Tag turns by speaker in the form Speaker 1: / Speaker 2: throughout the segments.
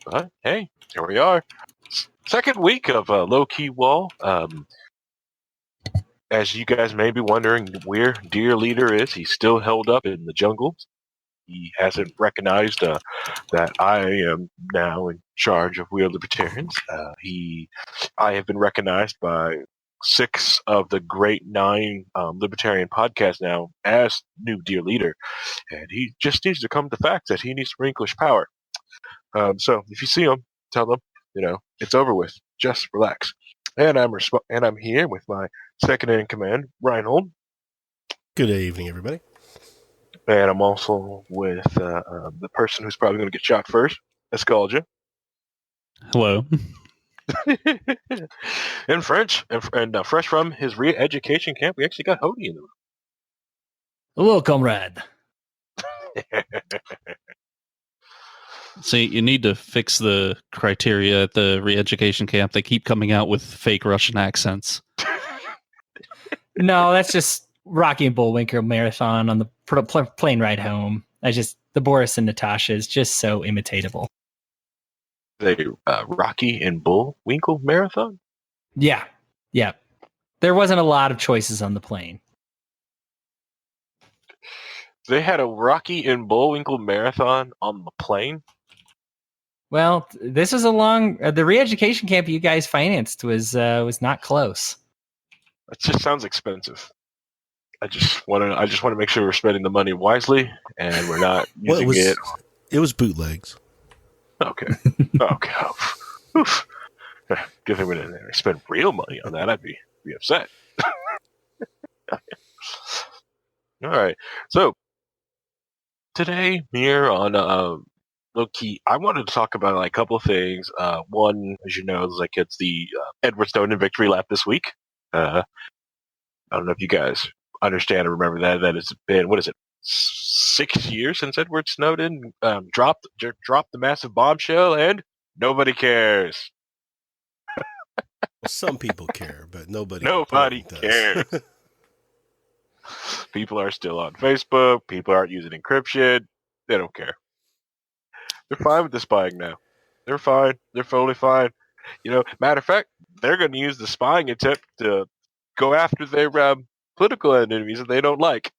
Speaker 1: But hey, here we are. Second week of Low Key WAL. As you guys may be wondering where Dear Leader is, he's still held up in the jungle. He hasn't recognized that I am now in charge of We Are Libertarians. I have been recognized by 6 of the great 9 libertarian podcasts now as new Dear Leader, and he just needs to come to the fact that he needs to relinquish power. So if you see him, tell him, it's over with. Just relax. And I'm here with my second in command, Rhinehold.
Speaker 2: Good evening, everybody.
Speaker 1: And I'm also with the person who's probably going to get shot first, Escalja.
Speaker 3: Hello.
Speaker 1: In French, and fresh from his re-education camp, we actually got Hodey in the room.
Speaker 4: Hello, comrade.
Speaker 3: See, you need to fix the criteria at the re-education camp. They keep coming out with fake Russian accents.
Speaker 4: No, that's just Rocky and Bullwinkle marathon on the plane ride home. The Boris and Natasha is just so imitatable.
Speaker 1: The Rocky and Bullwinkle marathon?
Speaker 4: Yeah. There wasn't a lot of choices on the plane.
Speaker 1: They had a Rocky and Bullwinkle marathon on the plane?
Speaker 4: Well, this was the re-education camp you guys financed was not close.
Speaker 1: That just sounds expensive. I just want to make sure we're spending the money wisely and we're not using it.
Speaker 2: It was bootlegs.
Speaker 1: Okay. Oof. Good thing we didn't spend real money on that. I'd be upset. All right. So today here on Low Key, I wanted to talk about a couple of things. One, as you know, it's the Edward Snowden victory lap this week. I don't know if you guys understand or remember that it's been, 6 years since Edward Snowden dropped the massive bombshell, and nobody cares.
Speaker 2: Well, some people care, but nobody
Speaker 1: cares. People are still on Facebook. People aren't using encryption. They don't care. They're fine with the spying now. They're fine. They're fully fine. Matter of fact, they're going to use the spying attempt to go after their political enemies that they don't like.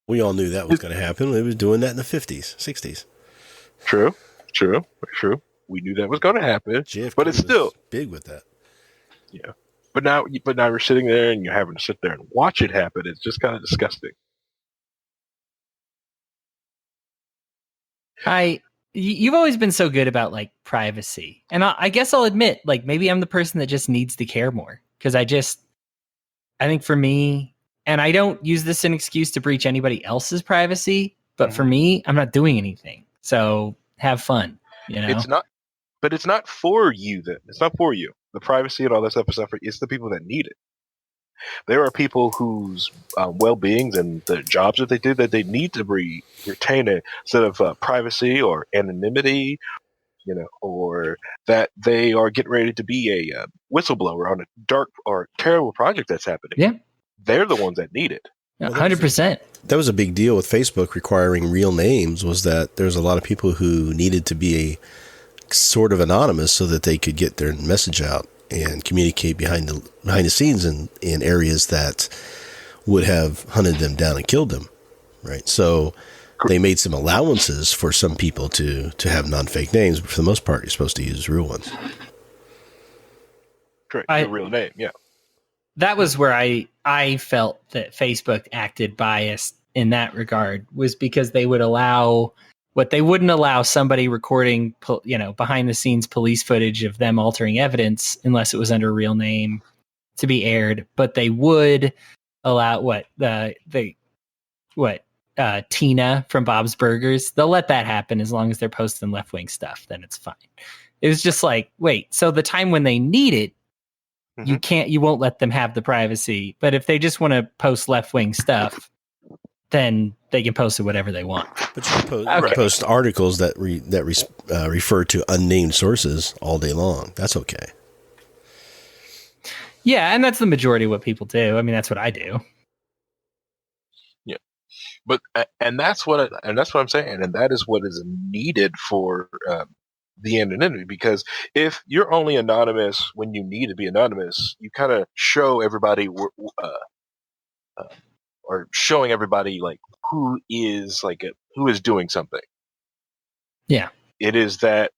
Speaker 2: We all knew that was going to happen. They was doing that in the 50s, 60s.
Speaker 1: True. We knew that was going to happen, but it's still
Speaker 2: big with that.
Speaker 1: Yeah. But now you're sitting there and you're having to sit there and watch it happen. It's just kind of disgusting.
Speaker 4: You've always been so good about privacy, and I guess I'll admit maybe I'm the person that just needs to care more, because I think for me, and I don't use this as an excuse to breach anybody else's privacy, but for me, I'm not doing anything, so have fun.
Speaker 1: It's not for you. Then it's not for you. The privacy and all that stuff is not for. It's the people that need it. There are people whose well-beings and the jobs that they do that they need to retain a set of privacy or anonymity, or that they are getting ready to be a whistleblower on a dark or terrible project that's happening.
Speaker 4: Yeah,
Speaker 1: they're the ones that need it.
Speaker 4: 100%.
Speaker 2: That was a big deal with Facebook requiring real names. Was that there's a lot of people who needed to be sort of anonymous so that they could get their message out and communicate behind the scenes in areas that would have hunted them down and killed them, right? So they made some allowances for some people to have non-fake names, but for the most part, you're supposed to use real ones.
Speaker 1: Correct, your real name, yeah.
Speaker 4: That was where I felt that Facebook acted biased in that regard, was because they would allow what they wouldn't allow somebody recording, behind the scenes police footage of them altering evidence unless it was under a real name to be aired. But they would allow Tina from Bob's Burgers. They'll let that happen as long as they're posting left wing stuff. Then it's fine. It was just wait, so the time when they need it, you won't let them have the privacy. But if they just want to post left wing stuff, then they can post it whatever they want.
Speaker 2: But you can post articles that refer to unnamed sources all day long. That's okay.
Speaker 4: Yeah, and that's the majority of what people do. I mean, that's what I do.
Speaker 1: Yeah, but and that's what I'm saying, and that is what is needed for the anonymity, because if you're only anonymous when you need to be anonymous, you kind of show everybody or showing everybody like who is who is doing something.
Speaker 4: Yeah.
Speaker 1: It is that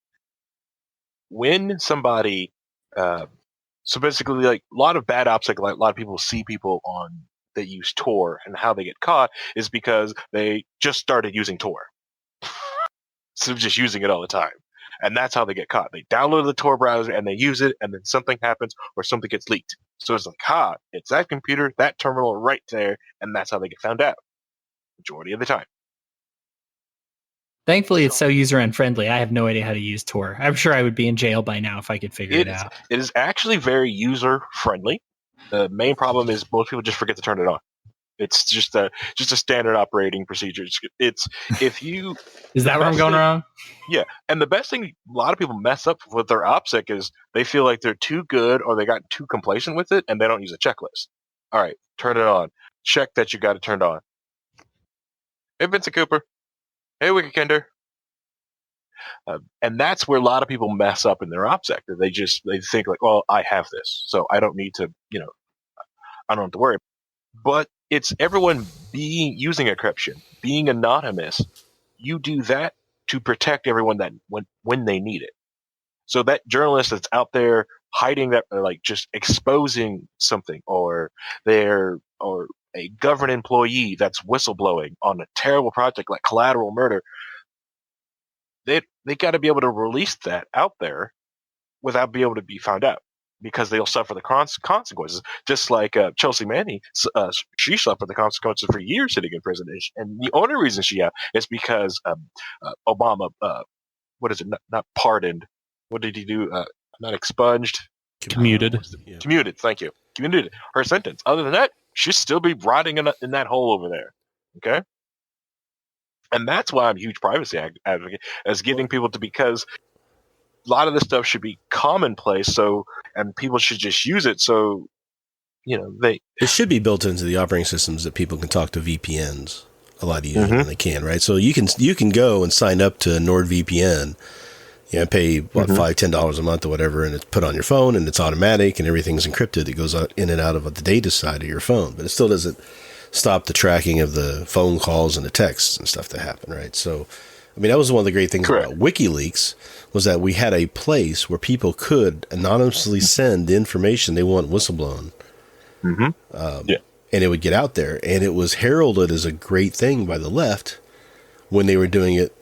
Speaker 1: when somebody so basically like a lot of bad ops, like a lot of people see people on that use Tor, and how they get caught is because they just started using Tor. Instead of just using it all the time. And that's how they get caught. They download the Tor browser and they use it, and then something happens or something gets leaked. So it's like, it's that computer, that terminal right there, and that's how they get found out. Majority of the time.
Speaker 4: Thankfully, it's so user unfriendly. I have no idea how to use Tor. I'm sure I would be in jail by now if I could figure it out.
Speaker 1: It is actually very user friendly. The main problem is most people just forget to turn it on. It's just a standard operating procedure. It's if you
Speaker 4: is that where I'm going wrong?
Speaker 1: Yeah, and the best thing a lot of people mess up with their OPSEC is they feel like they're too good or they got too complacent with it, and they don't use a checklist. All right, turn it on. Check that you got it turned on. Hey, Vincent Cooper. Hey, Wicked Kender. And that's where a lot of people mess up in their OPSEC. They think like, well, I have this, so I don't need to, I don't have to worry. But it's everyone using encryption, being anonymous. You do that to protect everyone that when they need it. So that journalist that's out there hiding that, like just exposing something, or a government employee that's whistleblowing on a terrible project like collateral murder, they got to be able to release that out there without being able to be found out, because they'll suffer the consequences. Just like Chelsea Manning, she suffered the consequences for years sitting in prison. And the only reason she is because Obama, what is it, not pardoned. What did he do? Not expunged.
Speaker 3: Commuted.
Speaker 1: Commuted, thank you. Commuted her sentence. Other than that, she'd still be rotting in that hole over there. Okay? And that's why I'm a huge privacy advocate, as getting people to, because a lot of this stuff should be commonplace, and people should just use it. So, it
Speaker 2: should be built into the operating systems that people can talk to VPNs a lot easier than they can, right? So you can go and sign up to NordVPN, pay $5-10 a month or whatever, and it's put on your phone, and it's automatic, and everything's encrypted. It goes in and out of the data side of your phone, but it still doesn't stop the tracking of the phone calls and the texts and stuff that happen, right? So, I mean, that was one of the great things about WikiLeaks, was that we had a place where people could anonymously send the information they want whistleblown. And it would get out there, and it was heralded as a great thing by the left when they were doing it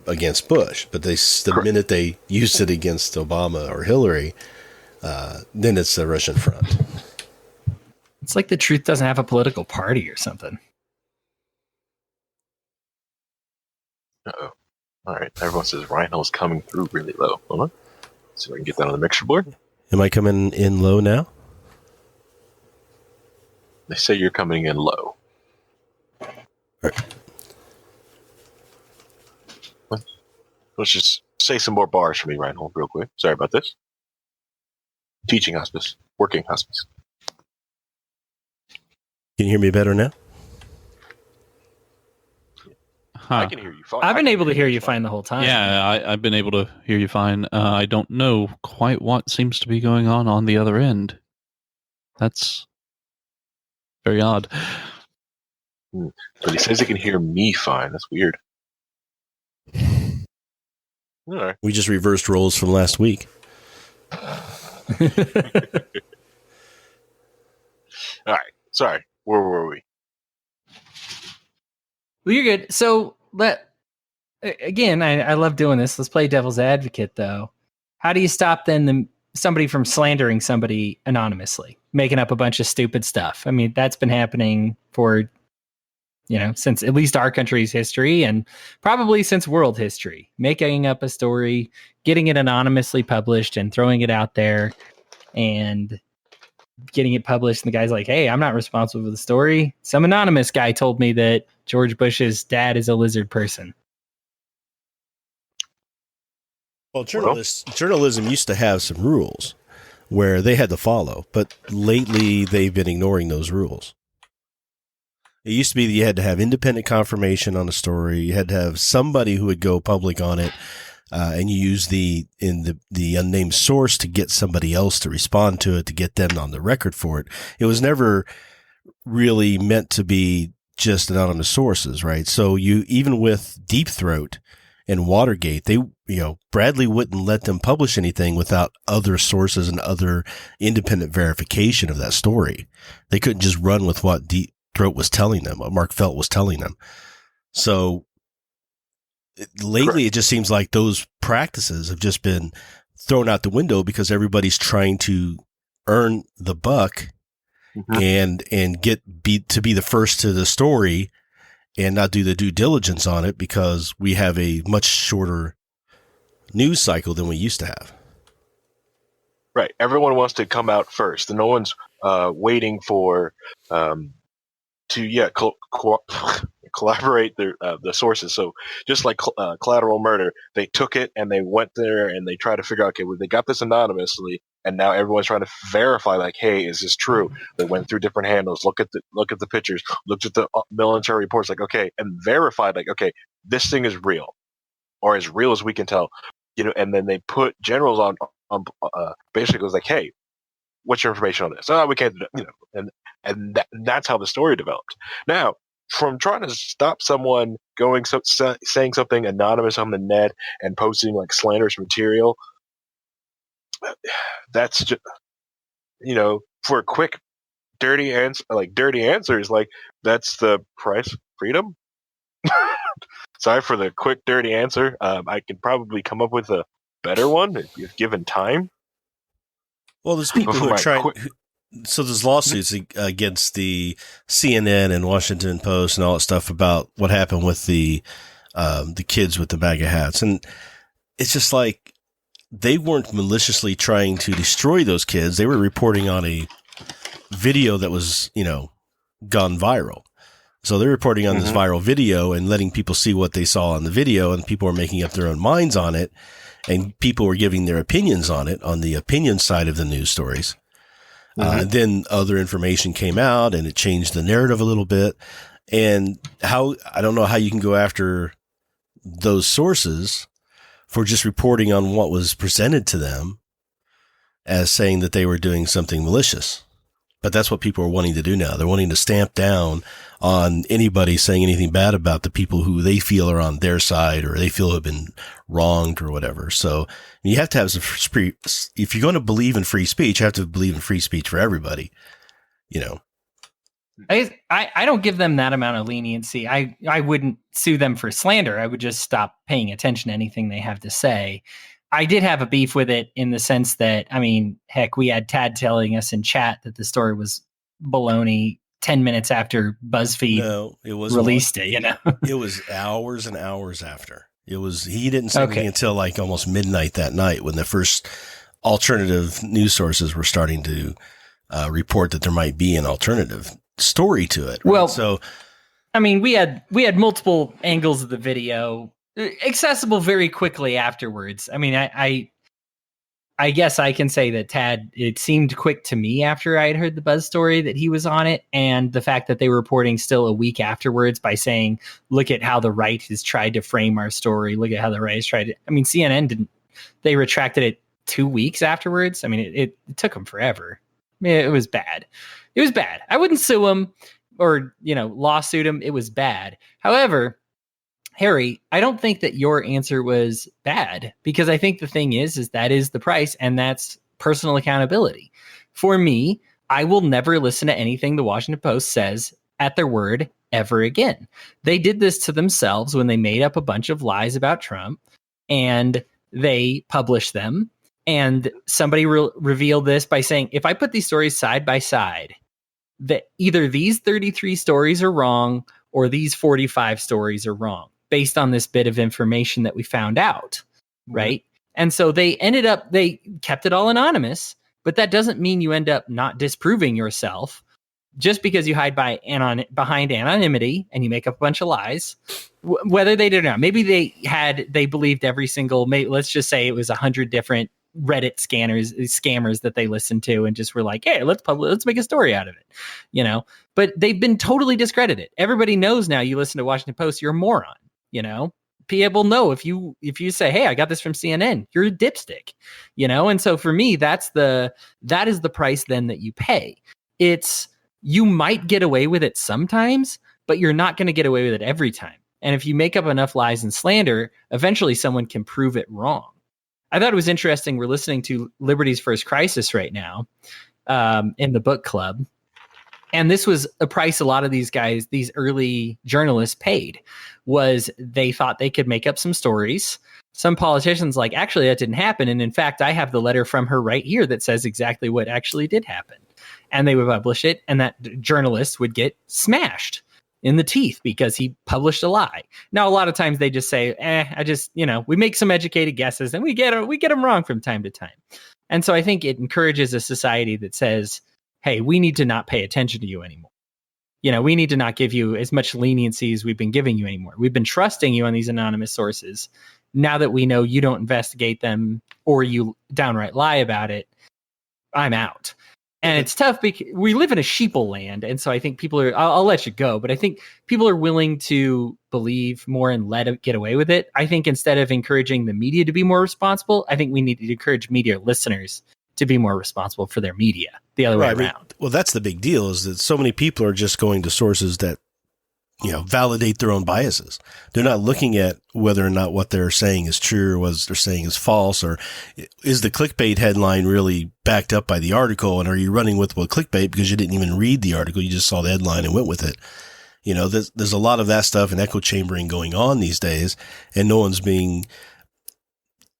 Speaker 2: against Bush. But the minute they used it against Obama or Hillary, then it's the Russian front.
Speaker 4: It's like the truth doesn't have a political party or something.
Speaker 1: Uh-oh. All right. Everyone says Rhinehold's coming through really low. Hold on. See if I can get that on the mixer board.
Speaker 2: Am I coming in low now?
Speaker 1: They say you're coming in low.
Speaker 2: All right.
Speaker 1: Let's just say some more bars for me, Rhinehold, real quick. Sorry about this. Teaching hospice. Working hospice.
Speaker 2: Can you hear me better now?
Speaker 1: I can hear you fine.
Speaker 4: I've been able to hear you fine the whole time.
Speaker 3: Yeah, I've been able to hear you fine. I don't know quite what seems to be going on the other end. That's very odd.
Speaker 1: But he says he can hear me fine. That's weird. All right.
Speaker 2: We just reversed roles from last week.
Speaker 1: All right. Sorry. Where were we?
Speaker 4: Well, you're good. So, I love doing this. Let's play devil's advocate, though. How do you stop then somebody from slandering somebody anonymously, making up a bunch of stupid stuff? I mean, that's been happening for, since at least our country's history, and probably since world history. Making up a story, getting it anonymously published, and throwing it out there, and getting it published, and the guy's like, hey, I'm not responsible for the story. Some anonymous guy told me that George Bush's dad is a lizard person.
Speaker 2: Well, journalism used to have some rules where they had to follow, but lately they've been ignoring those rules. It used to be that you had to have independent confirmation on a story. You had to have somebody who would go public on it. and you use the unnamed source to get somebody else to respond to it, to get them on the record for it. It was never really meant to be just anonymous sources, right? So even with Deep Throat and Watergate, Bradley wouldn't let them publish anything without other sources and other independent verification of that story. They couldn't just run with what Deep Throat was telling them, what Mark Felt was telling them. So lately, it just seems like those practices have just been thrown out the window because everybody's trying to earn the buck and to be the first to the story and not do the due diligence on it because we have a much shorter news cycle than we used to have.
Speaker 1: Right. Everyone wants to come out first, and no one's waiting for collaborate the sources. So just like Collateral Murder, they took it and they went there and they tried to figure out, okay, well, they got this anonymously, and now everyone's trying to verify, like, hey, is this true? They went through different handles, look at the pictures, looked at the military reports, like, okay, and verified, like, okay, this thing is real, or as real as we can tell, and then they put generals on basically it was like, hey, what's your information on this? Oh, we can't do that, and that's how the story developed. Now, from trying to stop someone saying something anonymous on the net and posting like slanderous material, that's just, for a quick, dirty answers, like, that's the price, freedom. Sorry for the quick, dirty answer. I could probably come up with a better one if given time.
Speaker 2: Well, there's people who are trying. So there's lawsuits against the CNN and Washington Post and all that stuff about what happened with the kids with the MAGA hats, and it's just like they weren't maliciously trying to destroy those kids. They were reporting on a video that was, gone viral. So they're reporting on this viral video and letting people see what they saw on the video, and people were making up their own minds on it, and people were giving their opinions on it on the opinion side of the news stories. Then other information came out and it changed the narrative a little bit. And I don't know how you can go after those sources for just reporting on what was presented to them as saying that they were doing something malicious. But that's what people are wanting to do now. They're wanting to stamp down on anybody saying anything bad about the people who they feel are on their side or they feel have been wronged or whatever. So you have to have some free, if you're going to believe in free speech, you have to believe in free speech for everybody,
Speaker 4: I don't give them that amount of leniency. I wouldn't sue them for slander. I would just stop paying attention to anything they have to say. I did have a beef with it in the sense that, heck, we had Tad telling us in chat that the story was baloney 10 minutes after BuzzFeed released it,
Speaker 2: It was hours and hours after. He didn't say anything until like almost midnight that night when the first alternative news sources were starting to report that there might be an alternative story to it. Right?
Speaker 4: Well,
Speaker 2: so,
Speaker 4: we had multiple angles of the video accessible very quickly afterwards. I guess I can say that Tad, it seemed quick to me after I had heard the Buzz story that he was on it, and the fact that they were reporting still a week afterwards by saying, look at how the right has tried to frame our story. Look at how the right has tried to, CNN didn't, they retracted it 2 weeks afterwards. It took them forever. It was bad. It was bad. I wouldn't sue him or, lawsuit him. It was bad. However, Harry, I don't think that your answer was bad, because I think the thing is that is the price, and that's personal accountability. For me, I will never listen to anything the Washington Post says at their word ever again. They did this to themselves when they made up a bunch of lies about Trump and they published them. And somebody revealed this by saying, if I put these stories side by side, that either these 33 stories are wrong or these 45 stories are wrong, based on this bit of information that we found out, right? And so they kept it all anonymous, but that doesn't mean you end up not disproving yourself just because you hide behind anonymity and you make up a bunch of lies, whether they did or not. Maybe they believed every single, let's just say it was 100 different Reddit scammers that they listened to and just were like, hey, let's make a story out of it, but they've been totally discredited. Everybody knows now you listen to Washington Post, you're a moron. people know if you say, hey, I got this from CNN, you're a dipstick, And so for me, that is the price then that you pay. You might get away with it sometimes, but you're not going to get away with it every time. And if you make up enough lies and slander, eventually someone can prove it wrong. I thought it was interesting. We're listening to Liberty's First Crisis right now in the book club. And this was a price a lot of these guys, these early journalists paid, was they thought they could make up some stories. Some politicians like, actually, that didn't happen. And in fact, I have the letter from her right here that says exactly what actually did happen. And they would publish it, and that journalist would get smashed in the teeth because he published a lie. Now, a lot of times they just say, we make some educated guesses and we get them wrong from time to time. And so I think it encourages a society that says, hey, we need to not pay attention to you anymore. We need to not give you as much leniency as we've been giving you anymore. We've been trusting you on these anonymous sources. Now that we know you don't investigate them or you downright lie about it, I'm out. And it's tough because we live in a sheeple land. And so I think people are, I'll let you go, but I think people are willing to believe more and let it get away with it. I think instead of encouraging the media to be more responsible, I think we need to encourage media listeners to be more responsible for their media, the other way around.
Speaker 2: Well, that's the big deal, is that so many people are just going to sources that, validate their own biases. They're not looking at whether or not what they're saying is true or what they're saying is false, or is the clickbait headline really backed up by the article, and are you running with clickbait because you didn't even read the article, you just saw the headline and went with it. There's a lot of that stuff and echo chambering going on these days, and no one's being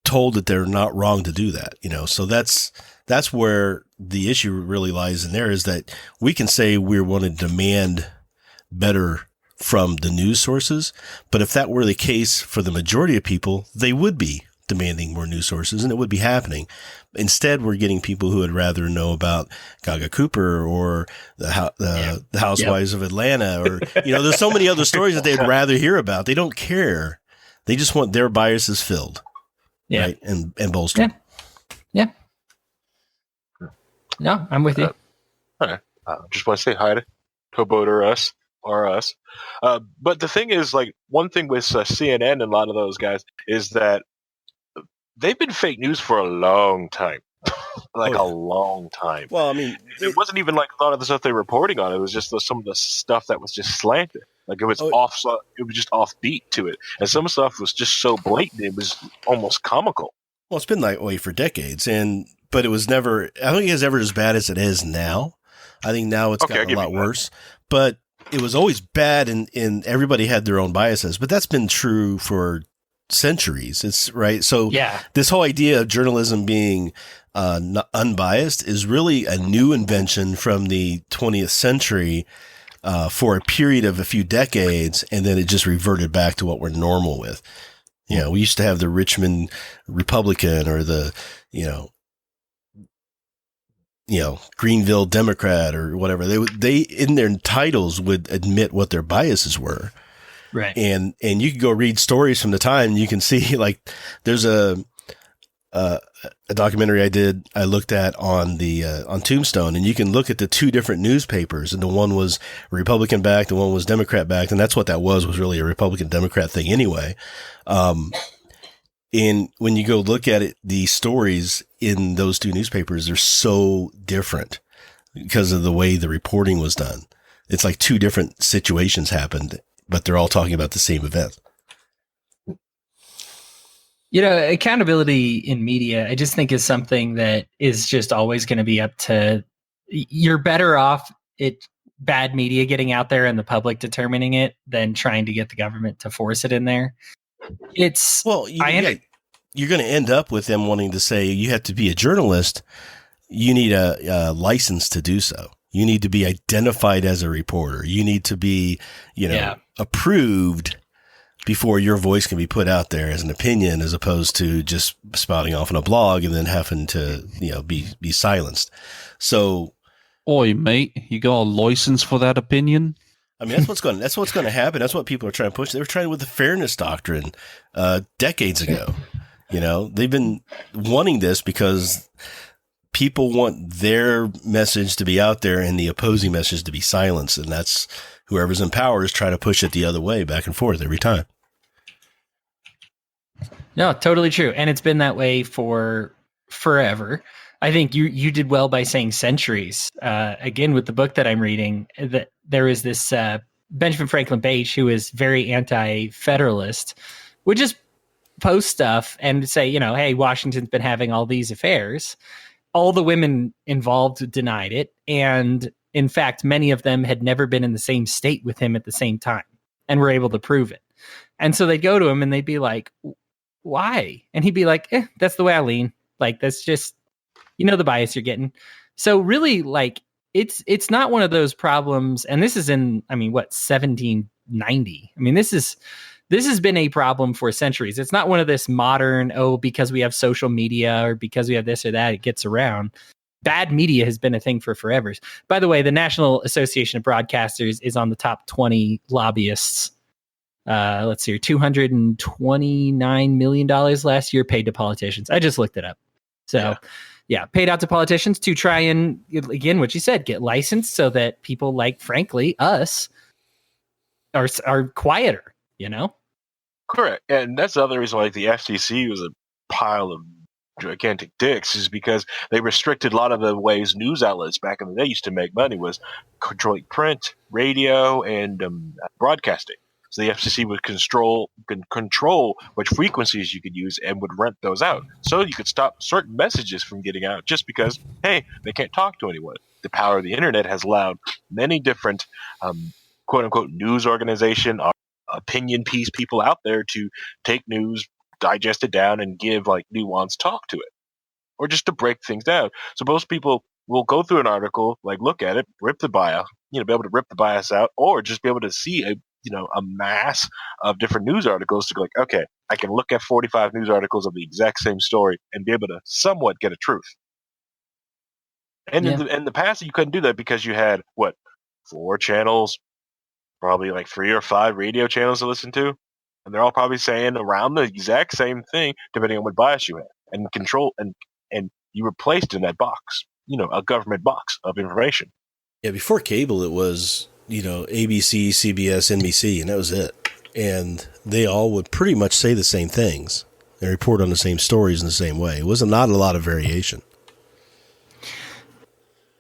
Speaker 2: told that they're not wrong to do that. So that's where the issue really lies in there, is that we can say we want to demand better from the news sources, but if that were the case for the majority of people, they would be demanding more news sources and it would be happening. Instead, we're getting people who would rather know about Gaga Cooper or the Housewives of Atlanta, or, there's so many other stories that they'd rather hear about. They don't care. They just want their biases filled.
Speaker 4: Yeah.
Speaker 2: Right. And bolstered.
Speaker 4: Yeah. No, I'm with you.
Speaker 1: All right. Just want to say hi to Kobo or us. But the thing is, one thing with CNN and a lot of those guys is that they've been fake news for a long time. A long time.
Speaker 2: Well, I mean,
Speaker 1: it wasn't even a lot of the stuff they were reporting on. It was just some of the stuff that was just slanted. It was off. It was just offbeat to it, and some stuff was just so blatant it was almost comical.
Speaker 2: Well, it's been that way for decades, but it was never. I don't think it's ever as bad as it is now. I think now it's gotten a lot worse, but it was always bad, and everybody had their own biases. But that's been true for centuries. It's right. So this whole idea of journalism being unbiased is really a new invention from the 20th century. For a period of a few decades, and then it just reverted back to what we're normal with. We used to have the Richmond Republican or the, Greenville Democrat or whatever. They in their titles would admit what their biases were.
Speaker 4: Right.
Speaker 2: And you can go read stories from the time, and you can see there's a documentary I looked at on Tombstone, and you can look at the two different newspapers, and the one was Republican backed, the one was Democrat backed. And that's what that was really a Republican Democrat thing anyway. And when you go look at it, the stories in those two newspapers are so different because of the way the reporting was done. It's like two different situations happened, but they're all talking about the same event.
Speaker 4: Accountability in media, I just think is something that is just always going to be up to, you're better off bad media getting out there and the public determining it than trying to get the government to force it in there. You're
Speaker 2: going to end up with them wanting to say you have to be a journalist. You need a license to do so. You need to be identified as a reporter. You need to be, approved before your voice can be put out there as an opinion, as opposed to just spouting off on a blog and then having to, be silenced. So,
Speaker 3: oi, mate, you got a license for that opinion?
Speaker 2: I mean, that's what's going to happen. That's what people are trying to push. They were trying with the fairness doctrine decades ago. They've been wanting this because people want their message to be out there and the opposing message to be silenced, and that's whoever's in power is trying to push it the other way, back and forth every time.
Speaker 4: No, totally true. And it's been that way for forever. I think you did well by saying centuries. Again, with the book that I'm reading, that there is this Benjamin Franklin Bache who is very anti-federalist, would just post stuff and say, hey, Washington's been having all these affairs. All the women involved denied it. And in fact, many of them had never been in the same state with him at the same time and were able to prove it. And so they'd go to him and they'd be like, why? And he'd be like, that's the way I lean. Like, that's just, the bias you're getting. So really, like, it's not one of those problems. And this is in, 1790. This has been a problem for centuries. It's not one of this modern, because we have social media or because we have this or that, it gets around. Bad media has been a thing for forever. By the way, the National Association of Broadcasters is on the top 20 lobbyists. Let's see here, $229 million last year paid to politicians. I just looked it up. So yeah, paid out to politicians to try and, again, what you said, get licensed so that people like, frankly, us are quieter,
Speaker 1: Correct. And that's the other reason why the FCC was a pile of gigantic dicks, is because they restricted a lot of the ways news outlets back in the day used to make money, was controlling print, radio, and broadcasting. So the FCC would control which frequencies you could use and would rent those out. So you could stop certain messages from getting out just because, hey, they can't talk to anyone. The power of the internet has allowed many different quote-unquote news organization or opinion piece people out there to take news, digest it down, and give like nuanced talk to it, or just to break things down. So most people will go through an article, like look at it, rip the bias, be able to rip the bias out, or just be able to see a mass of different news articles to go like, okay, I can look at 45 news articles of the exact same story and be able to somewhat get a truth. And in the past, you couldn't do that because you had 4 channels, probably like 3 or 5 radio channels to listen to, and they're all probably saying around the exact same thing, depending on what bias you have and control, and you were placed in that box, a government box of information.
Speaker 2: Yeah, before cable, it was ABC, CBS, NBC, and that was it. And they all would pretty much say the same things and report on the same stories in the same way. It was not a lot of variation.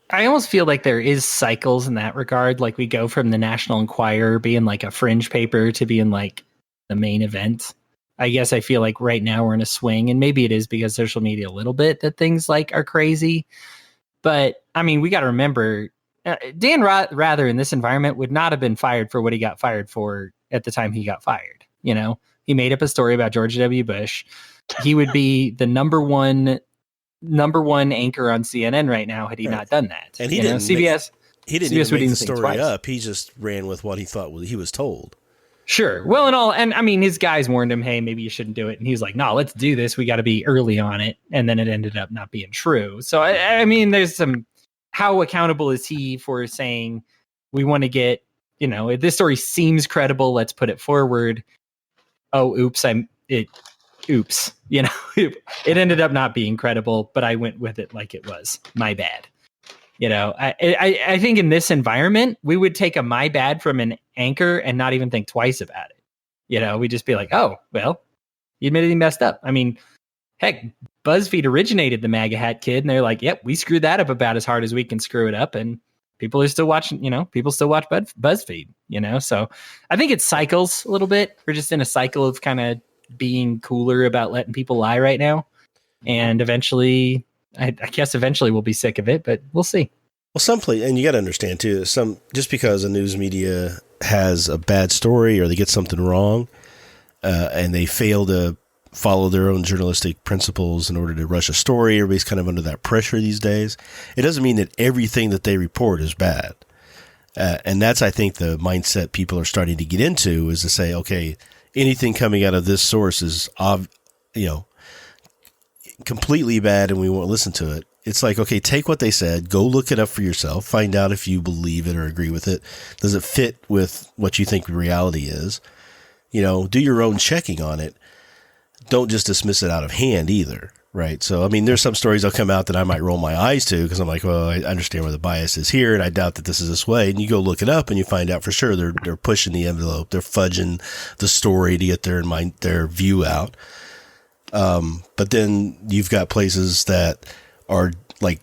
Speaker 4: I almost feel like there is cycles in that regard. Like we go from the National Enquirer being like a fringe paper to being like the main event. I guess I feel like right now we're in a swing, and maybe it is because social media a little bit that things like are crazy. But we got to remember, Dan Rather in this environment would not have been fired for what he got fired for at the time he got fired. He made up a story about George W. Bush. He would be the number one anchor on CNN right now had he not done that.
Speaker 2: And he didn't
Speaker 4: CBS.
Speaker 2: He didn't
Speaker 4: CBS
Speaker 2: even make the story up. He just ran with what he thought he was told.
Speaker 4: Sure. Well, and his guys warned him, hey, maybe you shouldn't do it. And he was like, no, let's do this. We got to be early on it. And then it ended up not being true. So, there's some, how accountable is he for saying we want to get, if this story seems credible, let's put it forward. Oh, oops. Oops. It ended up not being credible, but I went with it like it was. My bad. I think in this environment, we would take a my bad from an anchor and not even think twice about it. We'd just be like, oh, well, he admitted he messed up. Heck, BuzzFeed originated the MAGA hat kid, and they're like, yep, we screwed that up about as hard as we can screw it up. And people are still watching, people still watch BuzzFeed, So I think it cycles a little bit. We're just in a cycle of kind of being cooler about letting people lie right now. And eventually, I guess eventually we'll be sick of it, but we'll see.
Speaker 2: Well, and you got to understand too, just because a news media has a bad story or they get something wrong, and they fail to follow their own journalistic principles in order to rush a story, everybody's kind of under that pressure these days. It doesn't mean that everything that they report is bad. And that's, I think, the mindset people are starting to get into, is to say, okay, anything coming out of this source is, completely bad and we won't listen to it. It's like, okay, take what they said, go look it up for yourself, find out if you believe it or agree with it. Does it fit with what you think reality is? Do your own checking on it. Don't just dismiss it out of hand either, right? So, there's some stories that'll come out that I might roll my eyes to because I'm like, well, I understand where the bias is here, and I doubt that this is this way. And you go look it up, and you find out for sure they're pushing the envelope, they're fudging the story to get their view out. But then you've got places that are like,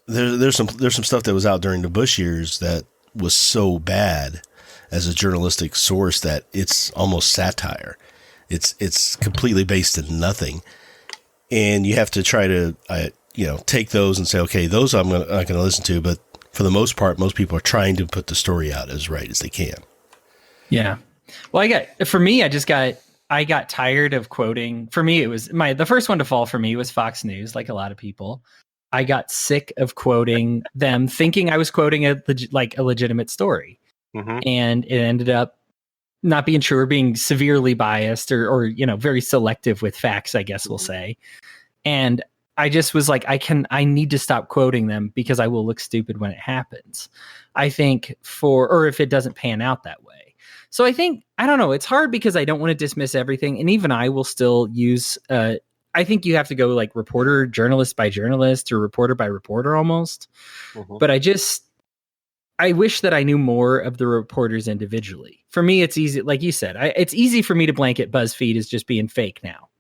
Speaker 2: there's some stuff that was out during the Bush years that was so bad as a journalistic source that it's almost satire. It's completely based in nothing, and you have to try to take those and say, okay, those I'm not going to listen to. But for the most part, most people are trying to put the story out as right as they can.
Speaker 4: Yeah. Well, I got tired of quoting. For me, it was the first one to fall for me was Fox News, like a lot of people. I got sick of quoting them, thinking I was quoting a legitimate story.
Speaker 1: Mm-hmm.
Speaker 4: And it ended up not being true or being severely biased or very selective with facts, I guess we'll say. And I just was like, I need to stop quoting them because I will look stupid when it happens. I think or if it doesn't pan out that way. So I think, I don't know, it's hard because I don't want to dismiss everything. And even I will still use, I think you have to go like reporter, journalist by journalist or reporter by reporter almost. Mm-hmm. But I wish that I knew more of the reporters individually. For me, it's easy. Like you said, it's easy for me to blanket BuzzFeed as just being fake now,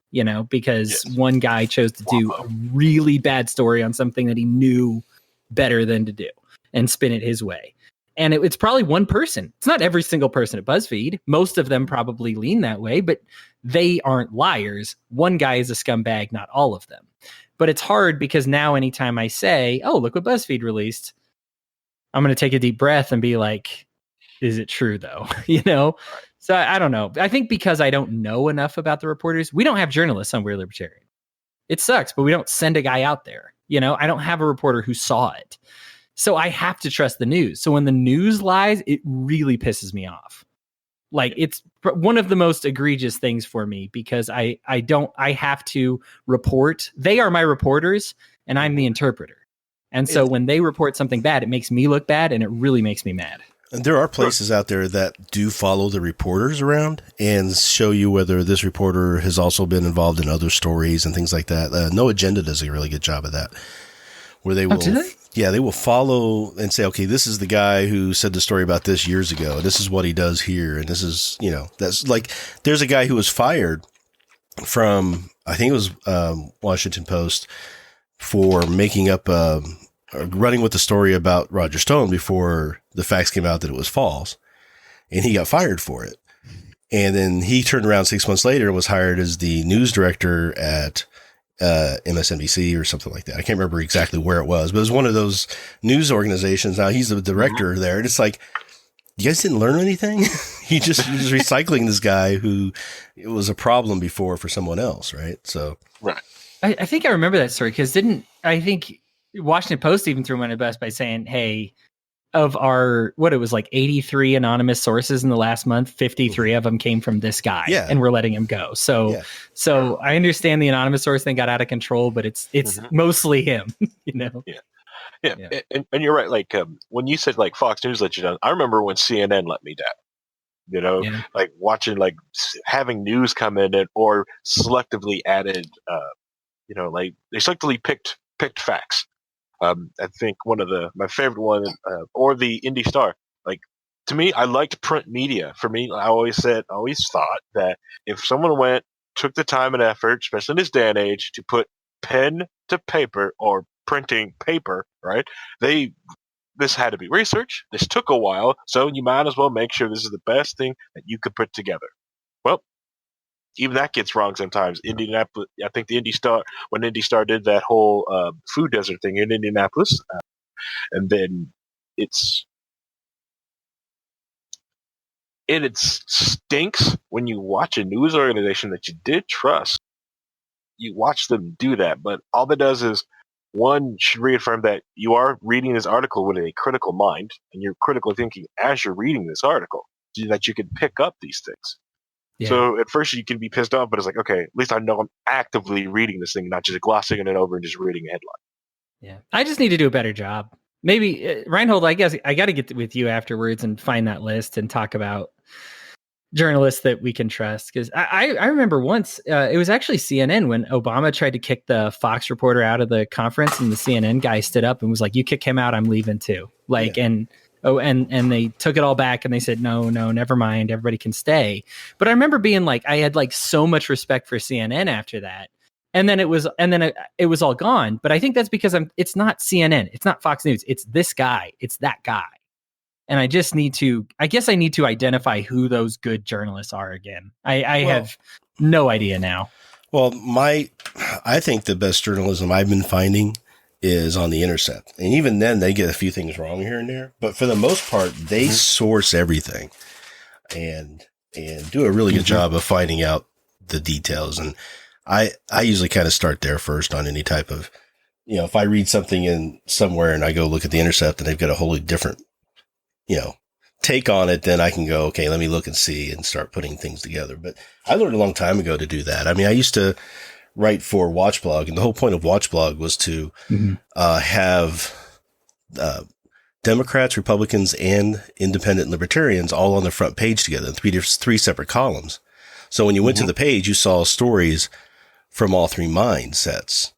Speaker 4: because one guy chose to do a really bad story on something that he knew better than to do and spin it his way. And it's probably one person. It's not every single person at BuzzFeed. Most of them probably lean that way, but they aren't liars. One guy is a scumbag, not all of them. But it's hard because now anytime I say, oh, look what BuzzFeed released, I'm going to take a deep breath and be like, is it true though? So I don't know. I think because I don't know enough about the reporters, we don't have journalists on We're Libertarian. It sucks, but we don't send a guy out there. I don't have a reporter who saw it. So I have to trust the news. So when the news lies, it really pisses me off. Like it's one of the most egregious things for me because I have to report. They are my reporters and I'm the interpreter. And so when they report something bad, it makes me look bad and it really makes me mad.
Speaker 2: And there are places out there that do follow the reporters around and show you whether this reporter has also been involved in other stories and things like that. No Agenda does a really good job of that. Where they will, they will follow and say, okay, this is the guy who said the story about this years ago. This is what he does here. And this is, that's like, there's a guy who was fired from, I think it was Washington Post, for making up, running with the story about Roger Stone before the facts came out that it was false. And he got fired for it. And then he turned around 6 months later and was hired as the news director at MSNBC or something like that. I can't remember exactly where it was, but it was one of those news organizations. Now he's the director there. And it's like, you guys didn't learn anything? He was recycling this guy who it was a problem before for someone else. Right. So,
Speaker 1: right.
Speaker 4: I think I remember that story because I think Washington Post even threw him under the bus by saying, hey, of our, it was like 83 anonymous sources in the last month, 53 of them came from this guy and we're letting him go. So I understand the anonymous source thing got out of control, but it's mostly him, Yeah.
Speaker 1: And you're right. Like when you said like Fox News let you down, I remember when CNN let me down, like watching, like having news come in or selectively added, like they selectively picked facts. I think one of my favorite one, or the Indy Star. Like to me, I liked print media. For me, I always thought that if someone took the time and effort, especially in this day and age, to put pen to paper or printing paper, right? This had to be research. This took a while, so you might as well make sure this is the best thing that you could put together. Well, even that gets wrong sometimes. Indianapolis, I think the Indy Star, when Indy Star did that whole food desert thing in Indianapolis, and then it stinks when you watch a news organization that you did trust. You watch them do that, but all that does is, one, should reaffirm that you are reading this article with a critical mind, and you're critical thinking as you're reading this article, so that you can pick up these things. Yeah. So at first you can be pissed off, but it's like, okay, at least I know I'm actively reading this thing, not just glossing it over and just reading a headline.
Speaker 4: Yeah, I just need to do a better job. Maybe, Rhinehold, I guess I got to get with you afterwards and find that list and talk about journalists that we can trust. Because I remember once, it was actually CNN when Obama tried to kick the Fox reporter out of the conference, and the CNN guy stood up and was like, you kick him out, I'm leaving too. And Oh, and they took it all back and they said, no, never mind. Everybody can stay. But I remember being like, I had like so much respect for CNN after that. And then it was all gone. But I think that's because it's not CNN. It's not Fox News. It's this guy. It's that guy. And I guess I need to identify who those good journalists are again. I have no idea now.
Speaker 2: Well, I think the best journalism I've been finding is on The Intercept. And even then they get a few things wrong here and there, but for the most part, they source everything and do a really good job of finding out the details. And I usually kind of start there first on any type of, if I read something in somewhere and I go look at The Intercept and they've got a wholly different, take on it, then I can go, okay, let me look and see and start putting things together. But I learned a long time ago to do that. I mean, I used to write for Watchblog, and the whole point of Watchblog was to have Democrats, Republicans, and independent libertarians all on the front page together, three separate columns. So when you went to the page, you saw stories from all three mindsets,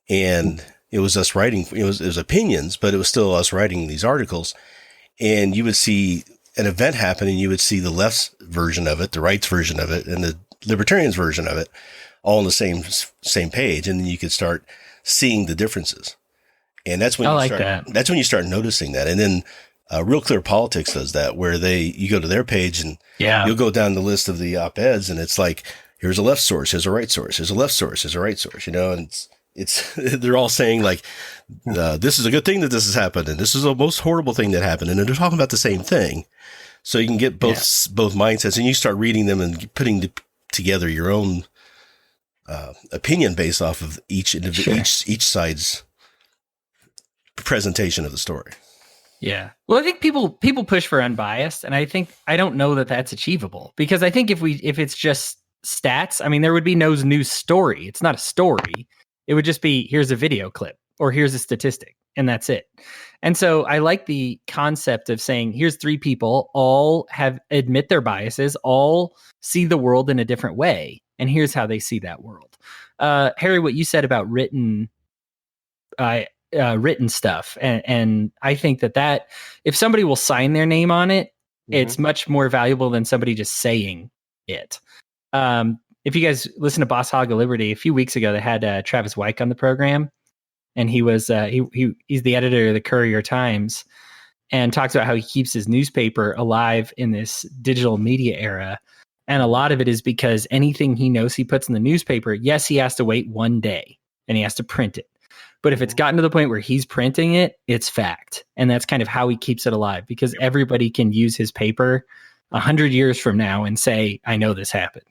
Speaker 2: and it was us writing. It was opinions, but it was still us writing these articles. And you would see an event happen, and you would see the left's version of it, the right's version of it, and the libertarians' version of it, all on the same page, and then you could start seeing the differences. And that's when that's when you start noticing that. And then Real Clear Politics does that, where you go to their page and you'll go down the list of the op-eds, and it's like, here's a left source, here's a right source, here's a left source, here's a right source, and it's they're all saying like, this is a good thing that this has happened, and this is the most horrible thing that happened, and they're talking about the same thing. So you can get both mindsets, and you start reading them and putting together your own opinion based off of each side's presentation of the story.
Speaker 4: Yeah. Well, I think people push for unbiased, and I don't know that that's achievable, because I think if it's just stats, I mean, there would be no news story. It's not a story. It would just be, here's a video clip or here's a statistic, and that's it. And so I like the concept of saying, here's three people, all admit their biases, all see the world in a different way, and here's how they see that world. Harry, what you said about written stuff, and I think that if somebody will sign their name on it, it's much more valuable than somebody just saying it. If you guys listen to Boss Hog of Liberty, a few weeks ago they had Travis Wyke on the program, and he was he's the editor of the Courier-Times, and talks about how he keeps his newspaper alive in this digital media era. And a lot of it is because anything he knows he puts in the newspaper, yes, he has to wait one day and he has to print it. But if it's gotten to the point where he's printing it, it's fact. And that's kind of how he keeps it alive, because everybody can use his paper 100 years from now and say, I know this happened.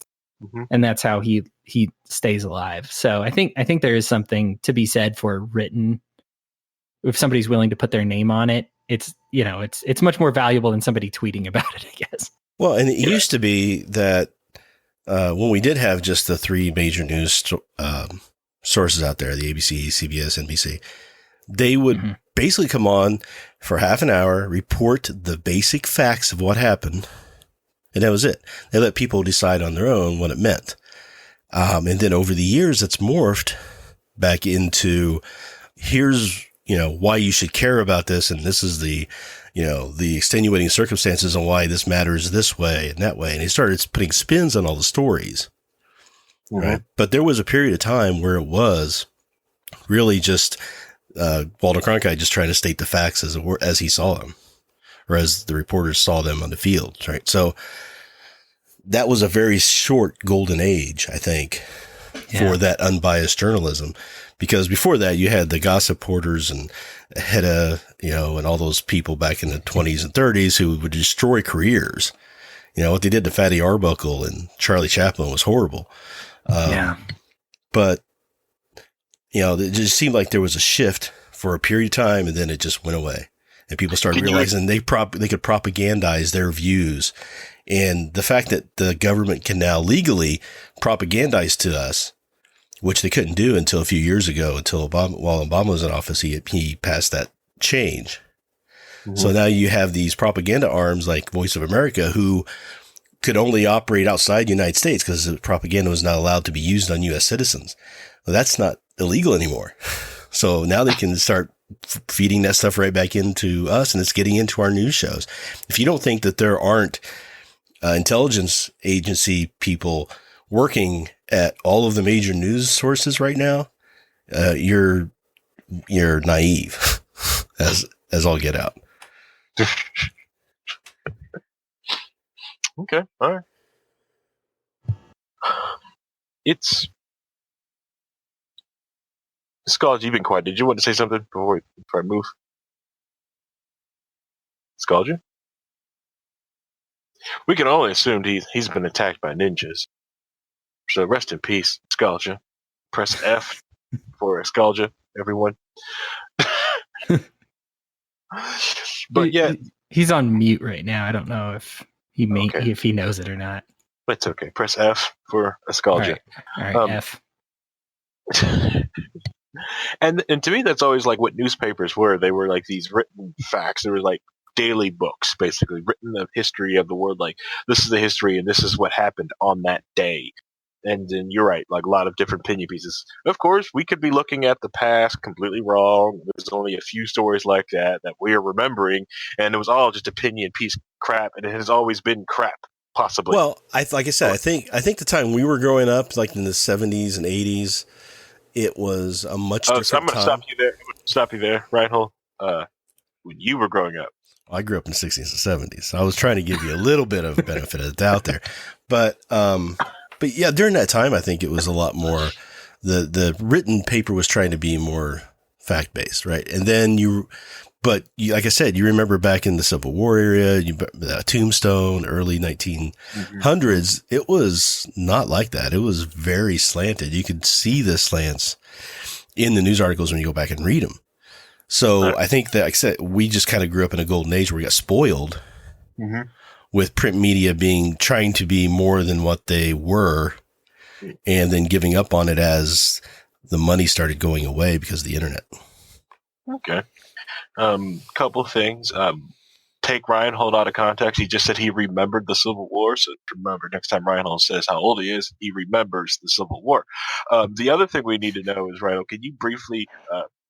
Speaker 4: And that's how he stays alive. So I think there is something to be said for written. If somebody's willing to put their name on it, it's much more valuable than somebody tweeting about it, I guess.
Speaker 2: Well, and it used to be that when we did have just the three major news sources out there, the ABC, CBS, NBC, they would basically come on for half an hour, report the basic facts of what happened, and that was it. They let people decide on their own what it meant. And then over the years, it's morphed back into, here's, why you should care about this, and this is the extenuating circumstances on why this matters this way and that way. And they started putting spins on all the stories. Right. But there was a period of time where it was really just Walter Cronkite just trying to state the facts as he saw them, or as the reporters saw them on the field. Right. So that was a very short golden age, I think, for that unbiased journalism. Because before that, you had the gossip porters and Hedda, and all those people back in the 20s and 30s who would destroy careers. What they did to Fatty Arbuckle and Charlie Chaplin was horrible. But, it just seemed like there was a shift for a period of time, and then it just went away. And people started realizing they could propagandize their views. And the fact that the government can now legally propagandize to us, which they couldn't do until a few years ago, while Obama was in office, he passed that change. So now you have these propaganda arms like Voice of America who could only operate outside the United States because propaganda was not allowed to be used on U.S. citizens. Well, that's not illegal anymore. So now they can start feeding that stuff right back into us, and it's getting into our news shows. If you don't think that there aren't intelligence agency people working at all of the major news sources right now, you're naive as all get out.
Speaker 1: Okay, all right. It's Scald, you've been quiet. Did you want to say something before I move? Scald, we can only assume he's been attacked by ninjas. So rest in peace, Scalja. Press F for Scalja, everyone. But yeah,
Speaker 4: he's on mute right now. I don't know if if he knows it or not.
Speaker 1: It's okay. Press F for Scalja.
Speaker 4: All right, F.
Speaker 1: And to me, that's always like what newspapers were. They were like these written facts. They were like daily books, basically written the history of the world. Like, this is the history, and this is what happened on that day. And then you're right, like a lot of different opinion pieces. Of course, we could be looking at the past completely wrong. There's only a few stories like that we're remembering, and it was all just opinion piece crap, and it has always been crap, possibly.
Speaker 2: Well, like I said, I think the time we were growing up, like in the 70s and 80s, it was a much different time.
Speaker 1: I'm going to stop you there, Rhinehold. When you were growing up.
Speaker 2: I grew up in the 60s and 70s. So I was trying to give you a little bit of benefit of the doubt there. But yeah, during that time, I think it was a lot more, the written paper was trying to be more fact-based, right? And then like I said, you remember back in the Civil War era, Tombstone, early 1900s, it was not like that. It was very slanted. You could see the slants in the news articles when you go back and read them. So I think that, like I said, we just kind of grew up in a golden age where we got spoiled with print media trying to be more than what they were, and then giving up on it as the money started going away because of the internet.
Speaker 1: Okay. Couple of things. Take Rhinehold out of context. He just said he remembered the Civil War. So remember, next time Rhinehold says how old he is, he remembers the Civil War. The other thing we need to know is, Rhinehold, can you briefly,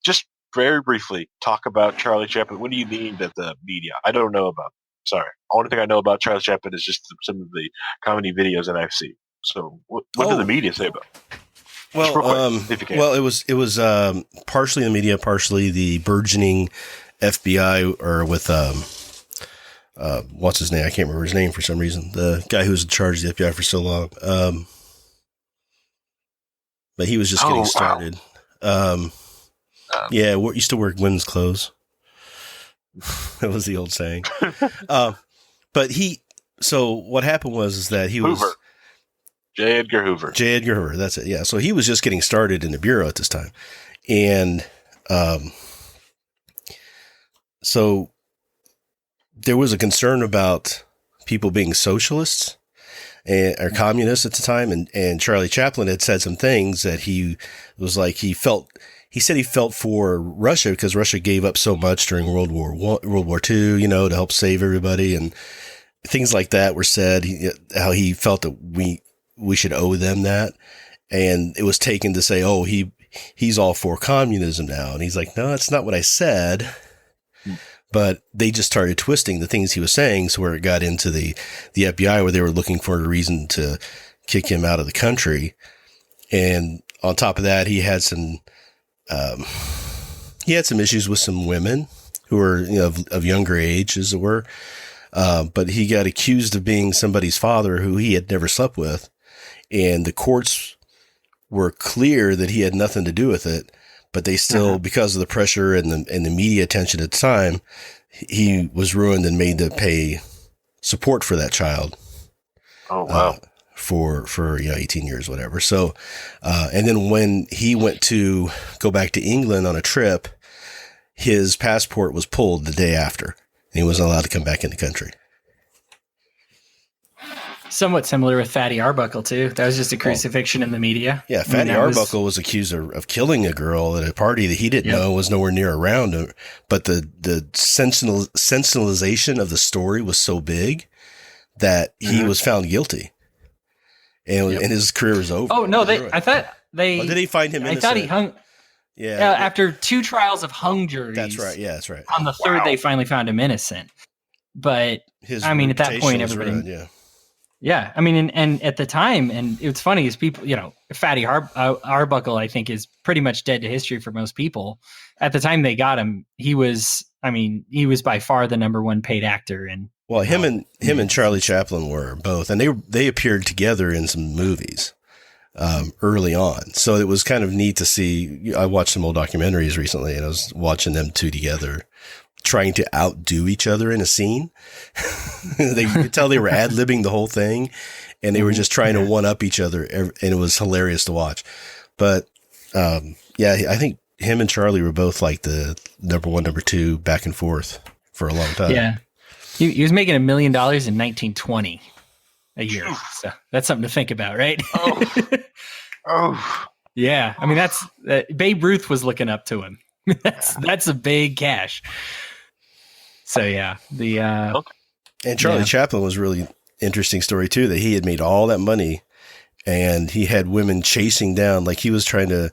Speaker 1: just very briefly, talk about Charlie Chaplin? What do you mean that the media? I don't know about. Sorry. The only thing I know about Charlie Chaplin is just some of the comedy videos that I've seen. So what did the media say about it?
Speaker 2: Well, it was partially the media, partially the burgeoning FBI, or with what's his name? I can't remember his name for some reason. The guy who was in charge of the FBI for so long. But he was just getting started. Yeah, used to wear women's clothes. That was the old saying. But so what happened was that he was
Speaker 1: Hoover. J. Edgar Hoover.
Speaker 2: That's it. Yeah. So he was just getting started in the Bureau at this time. And, so there was a concern about people being socialists or communists at the time. And Charlie Chaplin had said some things that he was like, he said he felt for Russia because Russia gave up so much during World War II, to help save everybody, and things like that were said. How he felt that we should owe them that, and it was taken to say, oh, he's all for communism now, and he's like, no, that's not what I said. But they just started twisting the things he was saying, so where it got into the FBI, where they were looking for a reason to kick him out of the country, and on top of that, he had some issues with some women who were, of younger age, as it were. But he got accused of being somebody's father who he had never slept with. And the courts were clear that he had nothing to do with it, but they still, because of the pressure and the media attention at the time, he was ruined and made to pay support for that child.
Speaker 1: Oh, wow.
Speaker 2: For 18 years, whatever. So, and then when he went to go back to England on a trip, his passport was pulled the day after, and he wasn't allowed to come back in the country.
Speaker 4: Somewhat similar with Fatty Arbuckle too. That was just a crucifixion in the media.
Speaker 2: Yeah, Fatty Arbuckle was accused of killing a girl at a party that he didn't know, was nowhere near around him. But the sensationalization of the story was so big that he was found guilty. And his career was over.
Speaker 4: Oh no! I thought they.
Speaker 2: Did he find him innocent?
Speaker 4: I thought he hung.
Speaker 2: Yeah.
Speaker 4: After 2 trials of hung juries.
Speaker 2: That's right. Yeah, that's right.
Speaker 4: On the third, they finally found him innocent. But
Speaker 2: His
Speaker 4: I mean, at that
Speaker 2: reputation
Speaker 4: point,
Speaker 2: was
Speaker 4: everybody.
Speaker 2: ruined, yeah.
Speaker 4: Yeah, I mean, and at the time, and it's funny is people, Fatty Arbuckle, I think, is pretty much dead to history for most people. At the time they got him, he was by far the number 1 paid actor. And
Speaker 2: well, him and Charlie Chaplin were both, and they appeared together in some movies early on. So it was kind of neat to see. I watched some old documentaries recently, and I was watching them two together, trying to outdo each other in a scene. You could tell they were ad-libbing the whole thing, and they were just trying to one-up each other, and it was hilarious to watch. But, I think him and Charlie were both like the number 1, number 2 back and forth for a long time.
Speaker 4: Yeah. He was making $1 million in 1920 a year. So that's something to think about, right?
Speaker 1: Oh.
Speaker 4: Yeah. I mean, Babe Ruth was looking up to him. That's a big cash. So yeah,
Speaker 2: and Charlie Chaplin was really interesting story too, that he had made all that money and he had women chasing down, like he was trying to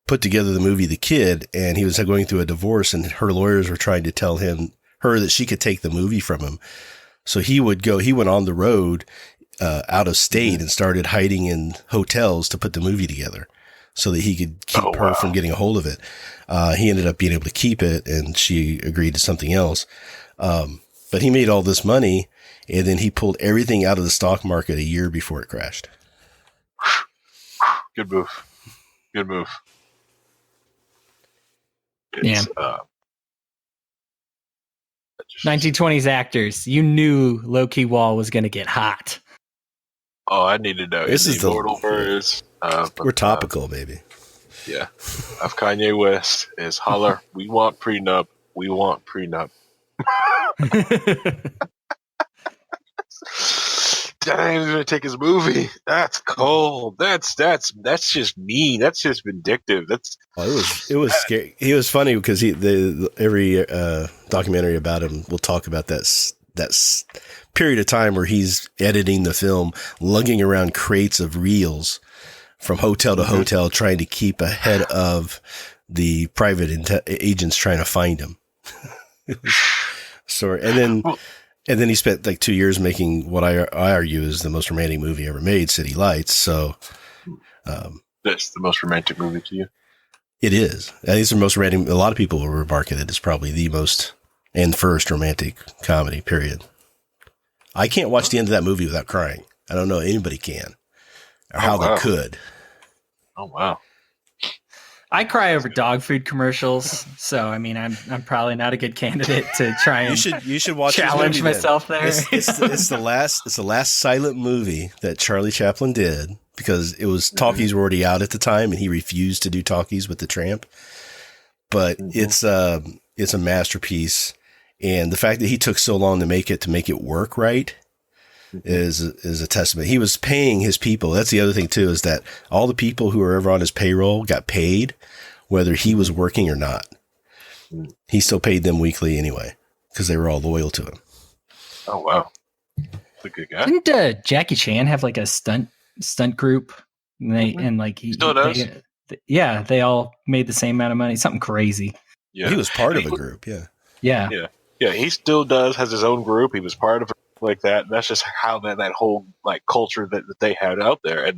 Speaker 2: put together the movie The Kid, and he was going through a divorce, and her lawyers were trying to tell her that she could take the movie from him. So he went on the road out of state and started hiding in hotels to put the movie together, so that he could keep her from getting a hold of it. He ended up being able to keep it, and she agreed to something else. But he made all this money, and then he pulled everything out of the stock market a year before it crashed.
Speaker 1: Good move.
Speaker 4: 1920s actors. You knew Low Key WAL was going to get hot.
Speaker 1: Oh, I need to know.
Speaker 2: This is the
Speaker 1: immortal verse.
Speaker 2: We're topical, baby.
Speaker 1: Yeah, of Kanye West is holler. We want prenup. We want prenup. Dang, he's gonna take his movie. That's cold. That's just mean. That's just vindictive.
Speaker 2: It was scary. He was funny because every documentary about him will talk about that period of time where he's editing the film, lugging around crates of reels from hotel to hotel, trying to keep ahead of the private agents trying to find him. Sorry. And then he spent like 2 years making what I argue is the most romantic movie ever made, City Lights. So,
Speaker 1: that's the most romantic movie to you?
Speaker 2: It is. I think it's the most romantic. A lot of people will remark it. It's probably the most and first romantic comedy, period. I can't watch the end of that movie without crying. I don't know anybody can, or how they could.
Speaker 1: Oh, wow.
Speaker 4: I cry over dog food commercials, so I mean, I'm probably not a good candidate to try and
Speaker 2: you should watch
Speaker 4: challenge myself there.
Speaker 2: It's the last silent movie that Charlie Chaplin did, because it was talkies were already out at the time, and he refused to do talkies with the Tramp. But it's a masterpiece, and the fact that he took so long to make it work right is a testament. He was paying his people. That's the other thing too, is that all the people who were ever on his payroll got paid, whether he was working or not. He still paid them weekly anyway, because they were all loyal to him.
Speaker 1: Oh, wow. That's a good guy.
Speaker 4: Didn't Jackie Chan have like a stunt group? And he
Speaker 1: still does.
Speaker 4: They all made the same amount of money. Something crazy.
Speaker 2: Yeah. He was part of a group.
Speaker 4: Yeah.
Speaker 1: He still has his own group. He was part of like that. And that's just how that whole like culture that they had out there,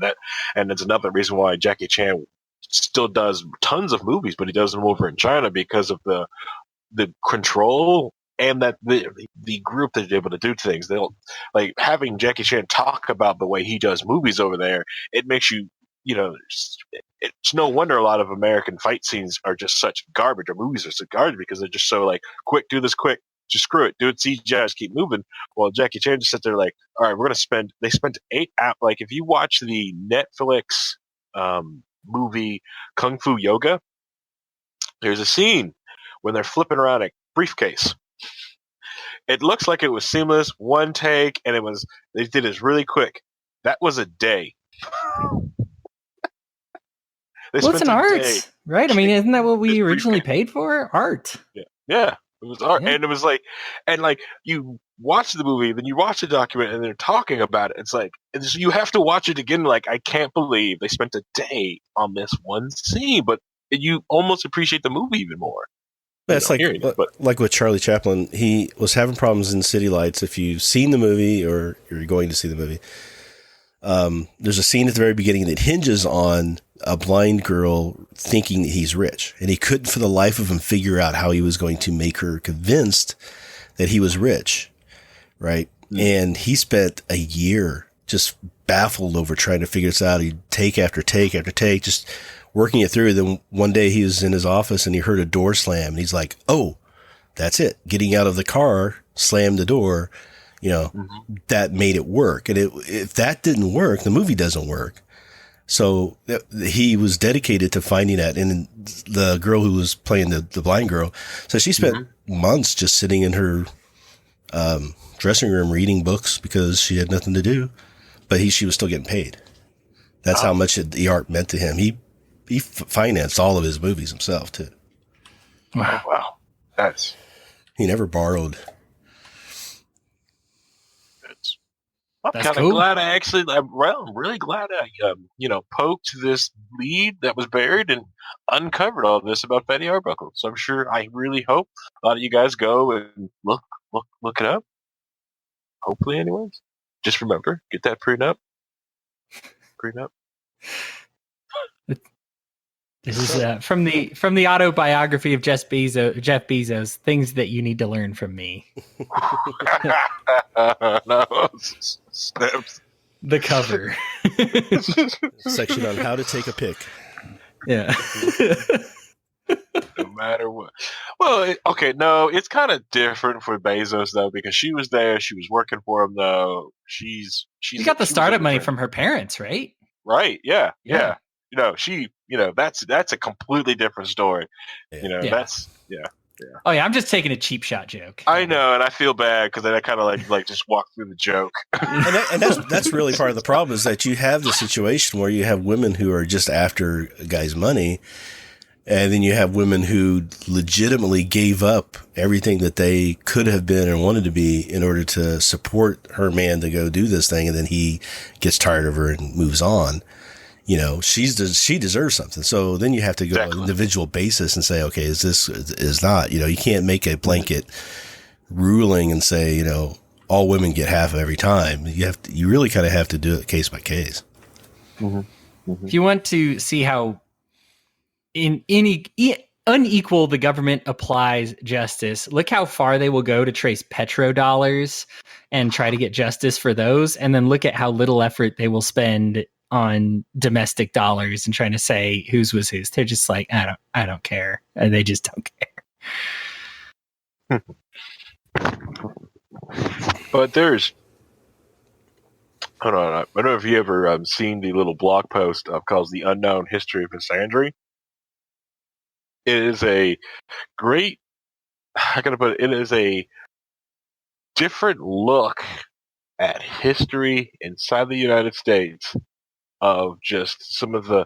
Speaker 1: and it's another reason why Jackie Chan still does tons of movies, but he does them over in China because of the control and that the group that's able to do things. They'll like having Jackie Chan talk about the way he does movies over there. It makes it's no wonder a lot of American fight scenes are just such garbage, or movies are such garbage, because they're just so like, quick, do this quick, just screw it, do it CGI, just keep moving. Well, Jackie Chan just sits there like, all right, they spent 8 hours. Like if you watch the Netflix movie Kung Fu Yoga, there's a scene when they're flipping around a briefcase. It looks like it was seamless, one take, and they did it really quick. That was a day.
Speaker 4: It's an art, right? I mean, isn't that what we originally paid for? Art.
Speaker 1: Yeah. It was art,
Speaker 4: Yeah.
Speaker 1: and it was like, and like you watch the movie, then you watch the document, and they're talking about it. It's like you have to watch it again. Like I can't believe they spent a day on this one scene, but you almost appreciate the movie even more.
Speaker 2: That's like
Speaker 1: hearing it, but
Speaker 2: like with Charlie Chaplin. He was having problems in City Lights. If you've seen the movie or you're going to see the movie, there's a scene at the very beginning that hinges on a blind girl thinking that he's rich, and he couldn't for the life of him figure out how he was going to make her convinced that he was rich, right? And he spent a year just baffled over trying to figure this out. He'd take after take after take, just working it through. Then one day he was in his office and he heard a door slam, and he's like, "Oh, that's it." Getting out of the car, slammed the door. That made it work. And if that didn't work, the movie doesn't work. So he was dedicated to finding that. And the girl who was playing the blind girl, so she spent months just sitting in her dressing room reading books because she had nothing to do. But she was still getting paid. That's how much the art meant to him. He financed all of his movies himself too.
Speaker 1: wow,
Speaker 2: He never borrowed.
Speaker 1: I'm
Speaker 4: That's
Speaker 1: kind of
Speaker 4: cool.
Speaker 1: glad I'm really glad I, poked this lead that was buried and uncovered all this about Betty Arbuckle. So I really hope a lot of you guys go and look it up. Hopefully, anyways. Just remember, get that prenup.
Speaker 4: This is from the autobiography of Jeff Bezos. Things that you need to learn from me.
Speaker 1: No, snaps.
Speaker 4: The cover.
Speaker 2: Section on how to take a pic.
Speaker 4: Yeah.
Speaker 1: No matter what. Well, no, it's kind of different for Bezos though, because she was there, she was working for him though. She
Speaker 4: got the startup money from her parents, right?
Speaker 1: Right? Yeah.
Speaker 4: Yeah.
Speaker 1: That's a completely different story.
Speaker 2: Yeah.
Speaker 1: That's
Speaker 4: Oh yeah, I'm just taking a cheap shot joke.
Speaker 1: I know, and I feel bad because then I kind of like just walk through the joke.
Speaker 2: And that's really part of the problem is that you have the situation where you have women who are just after a guy's money, and then you have women who legitimately gave up everything that they could have been and wanted to be in order to support her man to go do this thing, and then he gets tired of her and moves on. She deserves something. So then you have to go on an individual basis and say, okay, is not, you can't make a blanket ruling and say, all women get half every time. You really kind of have to do it case by case.
Speaker 1: Mm-hmm. Mm-hmm.
Speaker 4: If you want to see how unequal the government applies justice, look how far they will go to trace petrodollars and try to get justice for those. And then look at how little effort they will spend on domestic dollars and trying to say whose was whose. They're just like, I don't care. They just don't care.
Speaker 1: But there's, hold on, I don't know if you ever seen the little blog post called "The Unknown History of Misandry." It is a great, how can I put it? It is a different look at history inside the United States of just some of the,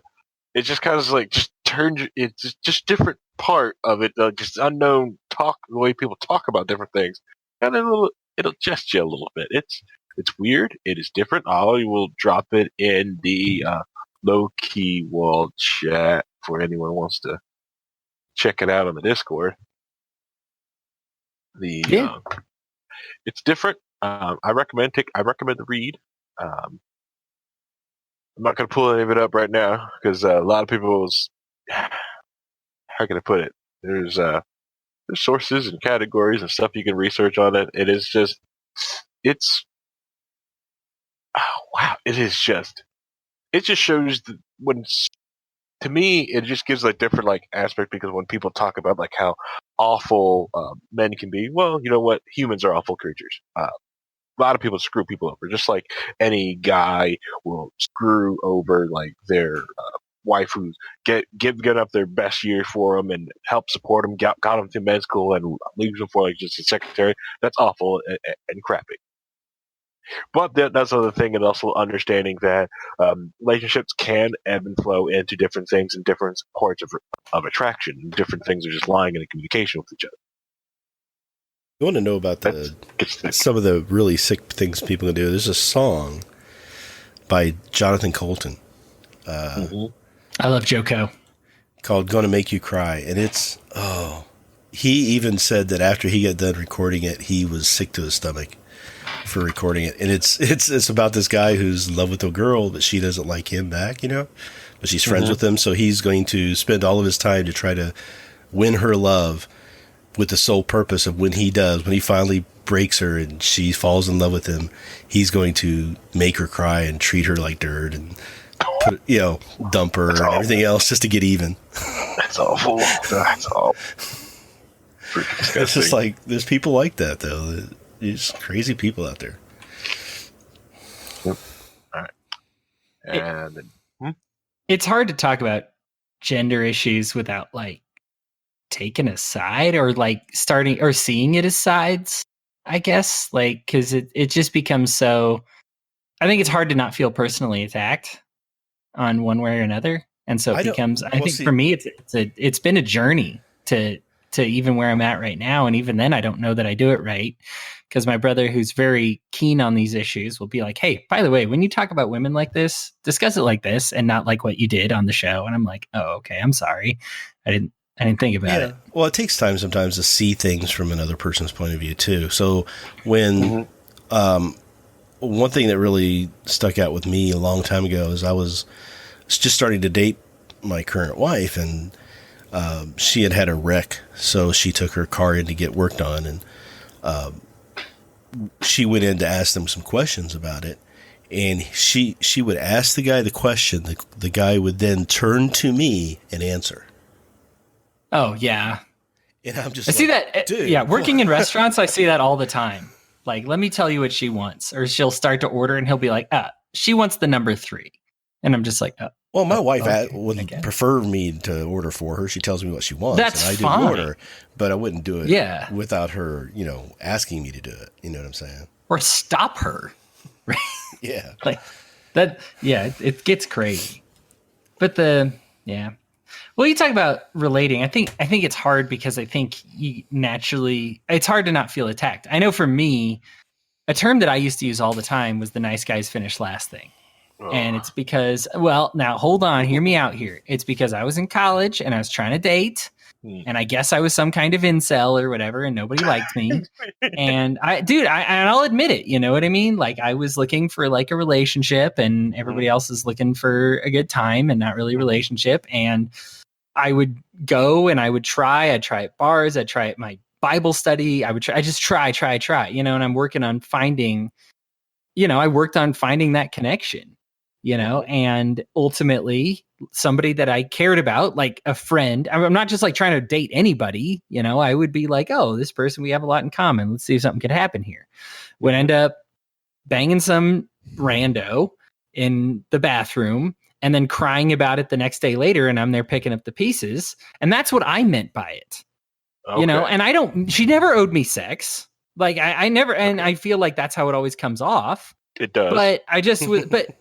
Speaker 1: it just kind of like just turned, it's just different part of it, just unknown talk, the way people talk about different things, and it'll adjust you a little bit. It's weird. It is different. I will drop it in the Low Key WAL chat for anyone who wants to check it out on the Discord. It's different. I recommend the read. I'm not going to pull any of it up right now because a lot of people how can I put it? There's sources and categories and stuff you can research on it. It is just, it just shows to me, it just gives a different aspect, because when people talk about how awful men can be, well, you know what? Humans are awful creatures. A lot of people screw people over, just like any guy will screw over their wife who's giving up their best year for them and help support them, got them through med school and leaves them for just a secretary. That's awful and crappy. But that's another thing, and also understanding that relationships can ebb and flow into different things and different parts of attraction. Different things are just lying in communication with each other.
Speaker 2: You want to know about some of the really sick things people can do? There's a song by Jonathan Colton.
Speaker 4: I love Joko.
Speaker 2: Called "Gonna Make You Cry," and he even said that after he got done recording it, he was sick to his stomach for recording it. And it's about this guy who's in love with a girl, but she doesn't like him back, but she's friends with him. So he's going to spend all of his time to try to win her love, with the sole purpose of when he finally breaks her and she falls in love with him, he's going to make her cry and treat her like dirt and dump her and everything else just to get even.
Speaker 1: That's awful. That's all.
Speaker 2: It's just like, there's people like that, though. There's crazy people out there.
Speaker 1: Yep. All right. And
Speaker 4: it's hard to talk about gender issues without taking a side or starting or seeing it as sides, I guess, because it just becomes so. I think it's hard to not feel personally attacked on one way or another, and so it becomes. I think for me, it's been a journey to even where I'm at right now, and even then, I don't know that I do it right, because my brother, who's very keen on these issues, will be like, "Hey, by the way, when you talk about women like this, discuss it like this, and not like what you did on the show." And I'm like, "Oh, okay, I'm sorry, I didn't think about it."
Speaker 2: Well, it takes time sometimes to see things from another person's point of view too. So when one thing that really stuck out with me a long time ago is I was just starting to date my current wife, and she had a wreck, so she took her car in to get worked on, and she went in to ask them some questions about it. And she would ask the guy the question, the guy would then turn to me and answer.
Speaker 4: Oh, yeah.
Speaker 2: And I'm just
Speaker 4: I see that.
Speaker 2: Dude,
Speaker 4: yeah, working in restaurants, I see that all the time. Let me tell you what she wants. Or she'll start to order and he'll be like, she wants the number 3. And I'm just like,
Speaker 2: well, my wife would prefer me to order for her. She tells me what she wants.
Speaker 4: That's
Speaker 2: and I do
Speaker 4: fine.
Speaker 2: order, but I wouldn't do it without her, asking me to do it. You know what I'm saying?
Speaker 4: Or stop her. Right?
Speaker 2: Yeah.
Speaker 4: It gets crazy. But well, you talk about relating. I think it's hard because I think it's hard to not feel attacked. I know for me, a term that I used to use all the time was the nice guys finish last thing. And it's because, now hold on, hear me out here. It's because I was in college and I was trying to date, and I guess I was some kind of incel or whatever, and nobody liked me. And I'll admit it. You know what I mean? I was looking for a relationship, and everybody else is looking for a good time and not really a relationship. And I would go and I would try. I'd try at bars. I'd try at my Bible study. I just try, and I'm working on finding, I worked on finding that connection. And ultimately somebody that I cared about, like a friend. I'm not just trying to date anybody, I would be like, oh, this person, we have a lot in common. Let's see if something could happen here. Would end up banging some rando in the bathroom and then crying about it the next day later. And I'm there picking up the pieces. And that's what I meant by it, and she never owed me sex. I never, and I feel like that's how it always comes off.
Speaker 1: It does.
Speaker 4: But I just was, but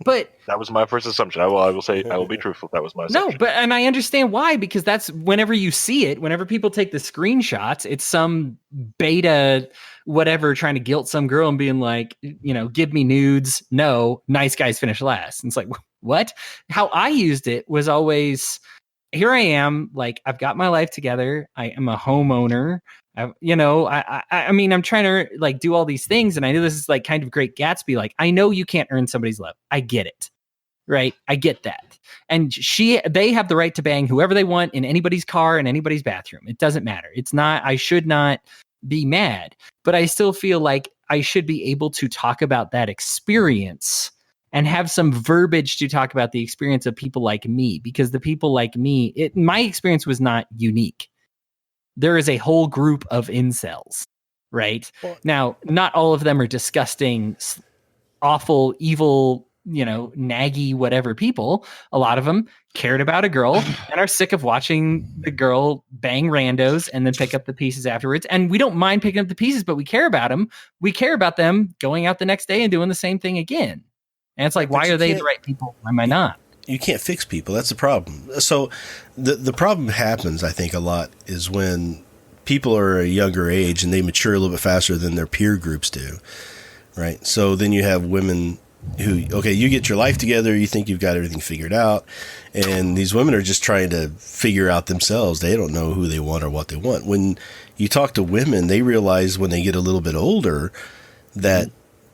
Speaker 1: that was my first assumption. I will say, I will be truthful. That was my assumption.
Speaker 4: No, and I understand why, because that's whenever you see it, whenever people take the screenshots, it's some beta, whatever, trying to guilt some girl and being like, give me nudes. No, nice guys finish last. And it's like, what? How I used it was always, here I am, I've got my life together. I am a homeowner. I'm trying to do all these things, and I know this is kind of Great Gatsby. I know you can't earn somebody's love. I get it, right? I get that. And they have the right to bang whoever they want in anybody's car, in anybody's bathroom. It doesn't matter. It's not. I should not be mad, but I still feel like I should be able to talk about that experience and have some verbiage to talk about the experience of people like me, because the people like me, my experience was not unique. There is a whole group of incels, right? Well, now, not all of them are disgusting, awful, evil, naggy, whatever people. A lot of them cared about a girl and are sick of watching the girl bang randos and then pick up the pieces afterwards. And we don't mind picking up the pieces, but we care about them. We care about them going out the next day and doing the same thing again. And it's why are they the right people? Why am I not?
Speaker 2: You can't fix people. That's the problem. So the problem happens, I think, a lot is when people are a younger age and they mature a little bit faster than their peer groups do, right? So then you have women who, okay, you get your life together, you think you've got everything figured out, and these women are just trying to figure out themselves. They don't know who they want or what they want. When you talk to women, they realize when they get a little bit older that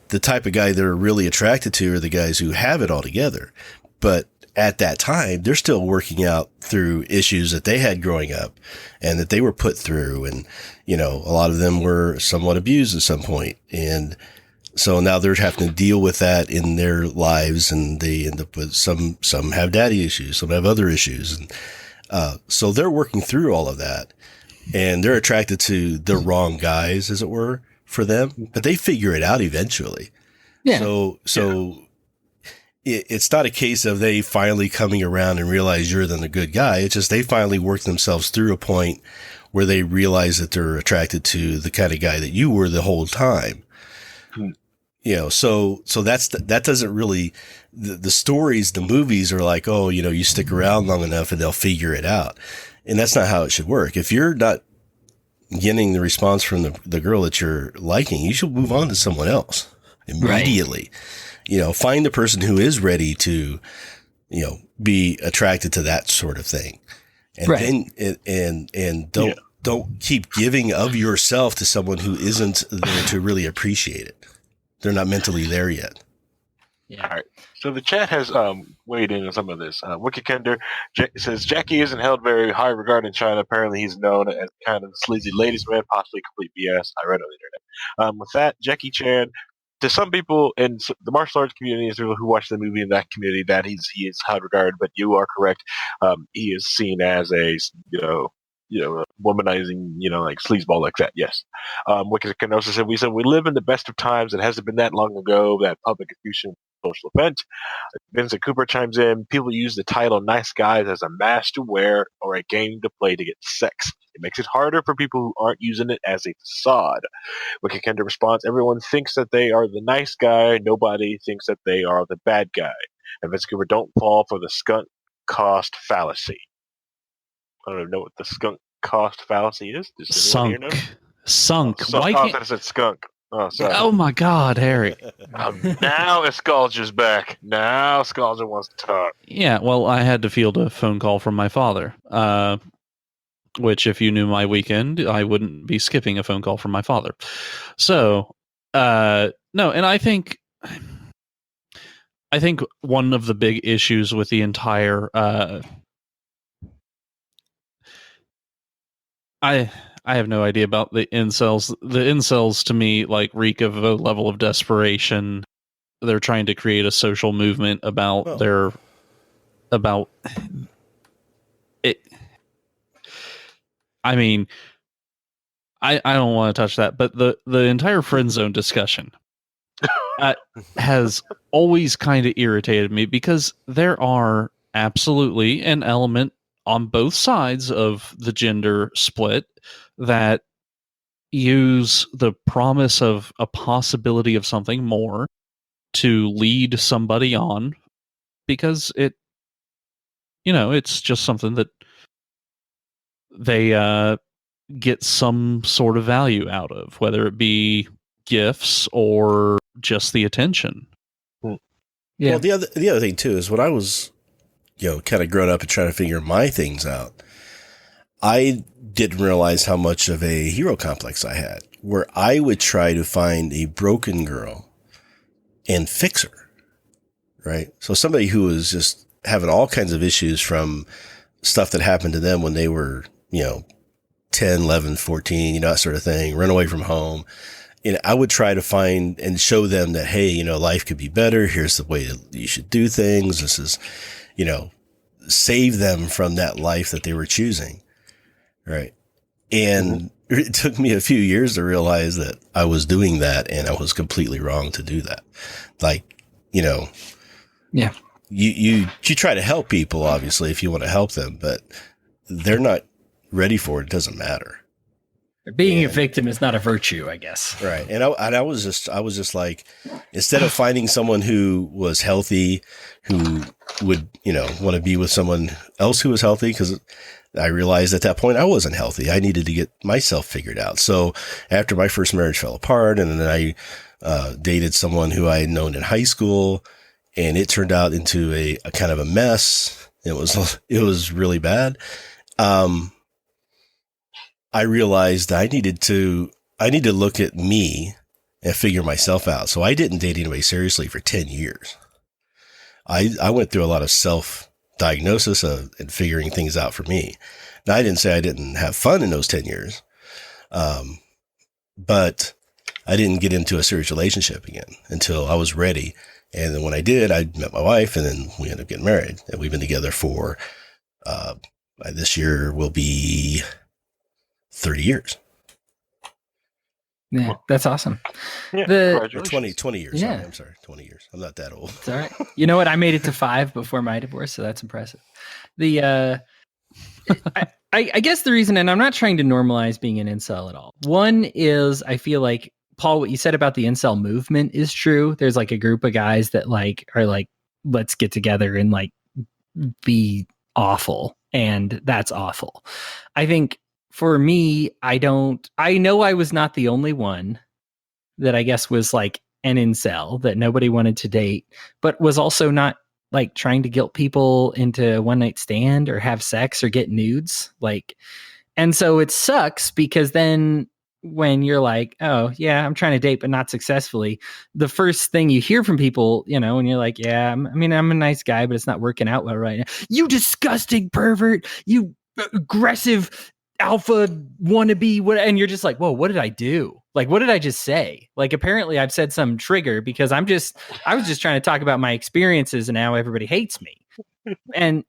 Speaker 2: the type of guy they're really attracted to are the guys who have it all together. But at that time, they're still working out through issues that they had growing up and that they were put through. And, you know, a lot of them were somewhat abused at some point. And so now they're having to deal with that in their lives, and they end up with some have daddy issues, some have other issues. And, so they're working through all of that, and they're attracted to the wrong guys, as it were, for them, but they figure it out eventually.
Speaker 4: Yeah.
Speaker 2: So it's not a case of they finally coming around and realize you're then a good guy. It's just they finally work themselves through a point where they realize that they're attracted to the kind of guy that you were the whole time. You know, so that doesn't really, the stories, the movies are like, oh, you know, you stick around long enough and they'll figure it out. And that's not how it should work. If you're not getting the response from the girl that you're liking, you should move on to someone else immediately. Right. You know, find a person who is ready to, you know, be attracted to that sort of thing. And then, don't keep giving of yourself to someone who isn't there to really appreciate it. They're not mentally there yet.
Speaker 1: Yeah. All right. So the chat has weighed in on some of this. Wicked Kender says Jackie isn't held very high regard in China. Apparently, he's known as kind of sleazy ladies man, possibly complete BS. I read on the internet. With that, Jackie Chan, to some people in the martial arts community, who watch the movie in that community, that he is high regard. But you are correct. He is seen as a womanizing, like sleazeball like that. Yes. Wicked Kenosis said, we live in the best of times. It hasn't been that long ago that public institution social event. Vincent Cooper chimes in, people use the title nice guys as a mask to wear or a game to play to get sex. It makes it harder for people who aren't using it as a facade. Wicked Kender responds, everyone thinks that they are the nice guy. Nobody thinks that they are the bad guy. And Vincent Cooper, don't fall for the skunk cost fallacy. I don't know what the skunk cost fallacy is.
Speaker 3: Sunk.
Speaker 1: Why can't I said skunk? Oh, sorry.
Speaker 3: Oh my God, Harry.
Speaker 1: Now Escalger's back. Now Escalger wants to talk.
Speaker 3: Yeah, well, I had to field a phone call from my father. Which, if you knew my weekend, I wouldn't be skipping a phone call from my father. So, no, and I think one of the big issues with the entire I have no idea about the incels. The incels, to me, like, reek of a level of desperation. They're trying to create a social movement about about it. I mean, I don't want to touch that, but the entire friend zone discussion has always kind of irritated me, because there are absolutely an element on both sides of the gender split that use the promise of a possibility of something more to lead somebody on, because it's just something that they get some sort of value out of, whether it be gifts or just the attention.
Speaker 2: Yeah. Well, the other thing too is when I was, kind of growing up and trying to figure my things out, I didn't realize how much of a hero complex I had, where I would try to find a broken girl and fix her, right? So somebody who was just having all kinds of issues from stuff that happened to them when they were, 10, 11, 14, that sort of thing, run away from home. I would try to find and show them that, hey, life could be better. Here's the way that you should do things. This is, save them from that life that they were choosing. Right. And it took me a few years to realize that I was doing that and I was completely wrong to do that. Like, yeah, you try to help people, obviously, if you want to help them, but they're not ready for it. It doesn't matter.
Speaker 4: Being a victim is not a virtue, I guess.
Speaker 2: Right. And I was just like, instead of finding someone who was healthy, who would, want to be with someone else who was healthy, because I realized at that point I wasn't healthy. I needed to get myself figured out. So after my first marriage fell apart, and then I dated someone who I had known in high school, and it turned out into a kind of a mess. It was really bad. I realized I needed to look at me and figure myself out. So I didn't date anybody seriously for 10 years. I went through a lot of self-diagnosis and figuring things out for me. Now, I didn't say I didn't have fun in those 10 years, but I didn't get into a serious relationship again until I was ready. And then when I did, I met my wife, and then we ended up getting married. And we've been together for, this year will be 30 years.
Speaker 4: Yeah, that's awesome.
Speaker 1: Yeah,
Speaker 2: 20 years.
Speaker 4: Yeah.
Speaker 2: I'm sorry, 20 years. I'm not that old.
Speaker 4: It's all right. You know what? I made it to 5 before my divorce, so that's impressive. I guess the reason, and I'm not trying to normalize being an incel at all. One is I feel like, Paul, what you said about the incel movement is true. There's like a group of guys that are like, let's get together and like be awful. And that's awful. I think for me, I know I was not the only one that I guess was like an incel that nobody wanted to date, but was also not like trying to guilt people into a one night stand or have sex or get nudes. And so it sucks because then when you're like, oh yeah, I'm trying to date, but not successfully, the first thing you hear from people, and you're like, yeah, I'm a nice guy, but it's not working out well right now. You disgusting pervert, you aggressive alpha wannabe, and you're just like, whoa, what did I do? Like, what did I just say? Like, apparently I've said some trigger because I was just trying to talk about my experiences and now everybody hates me. And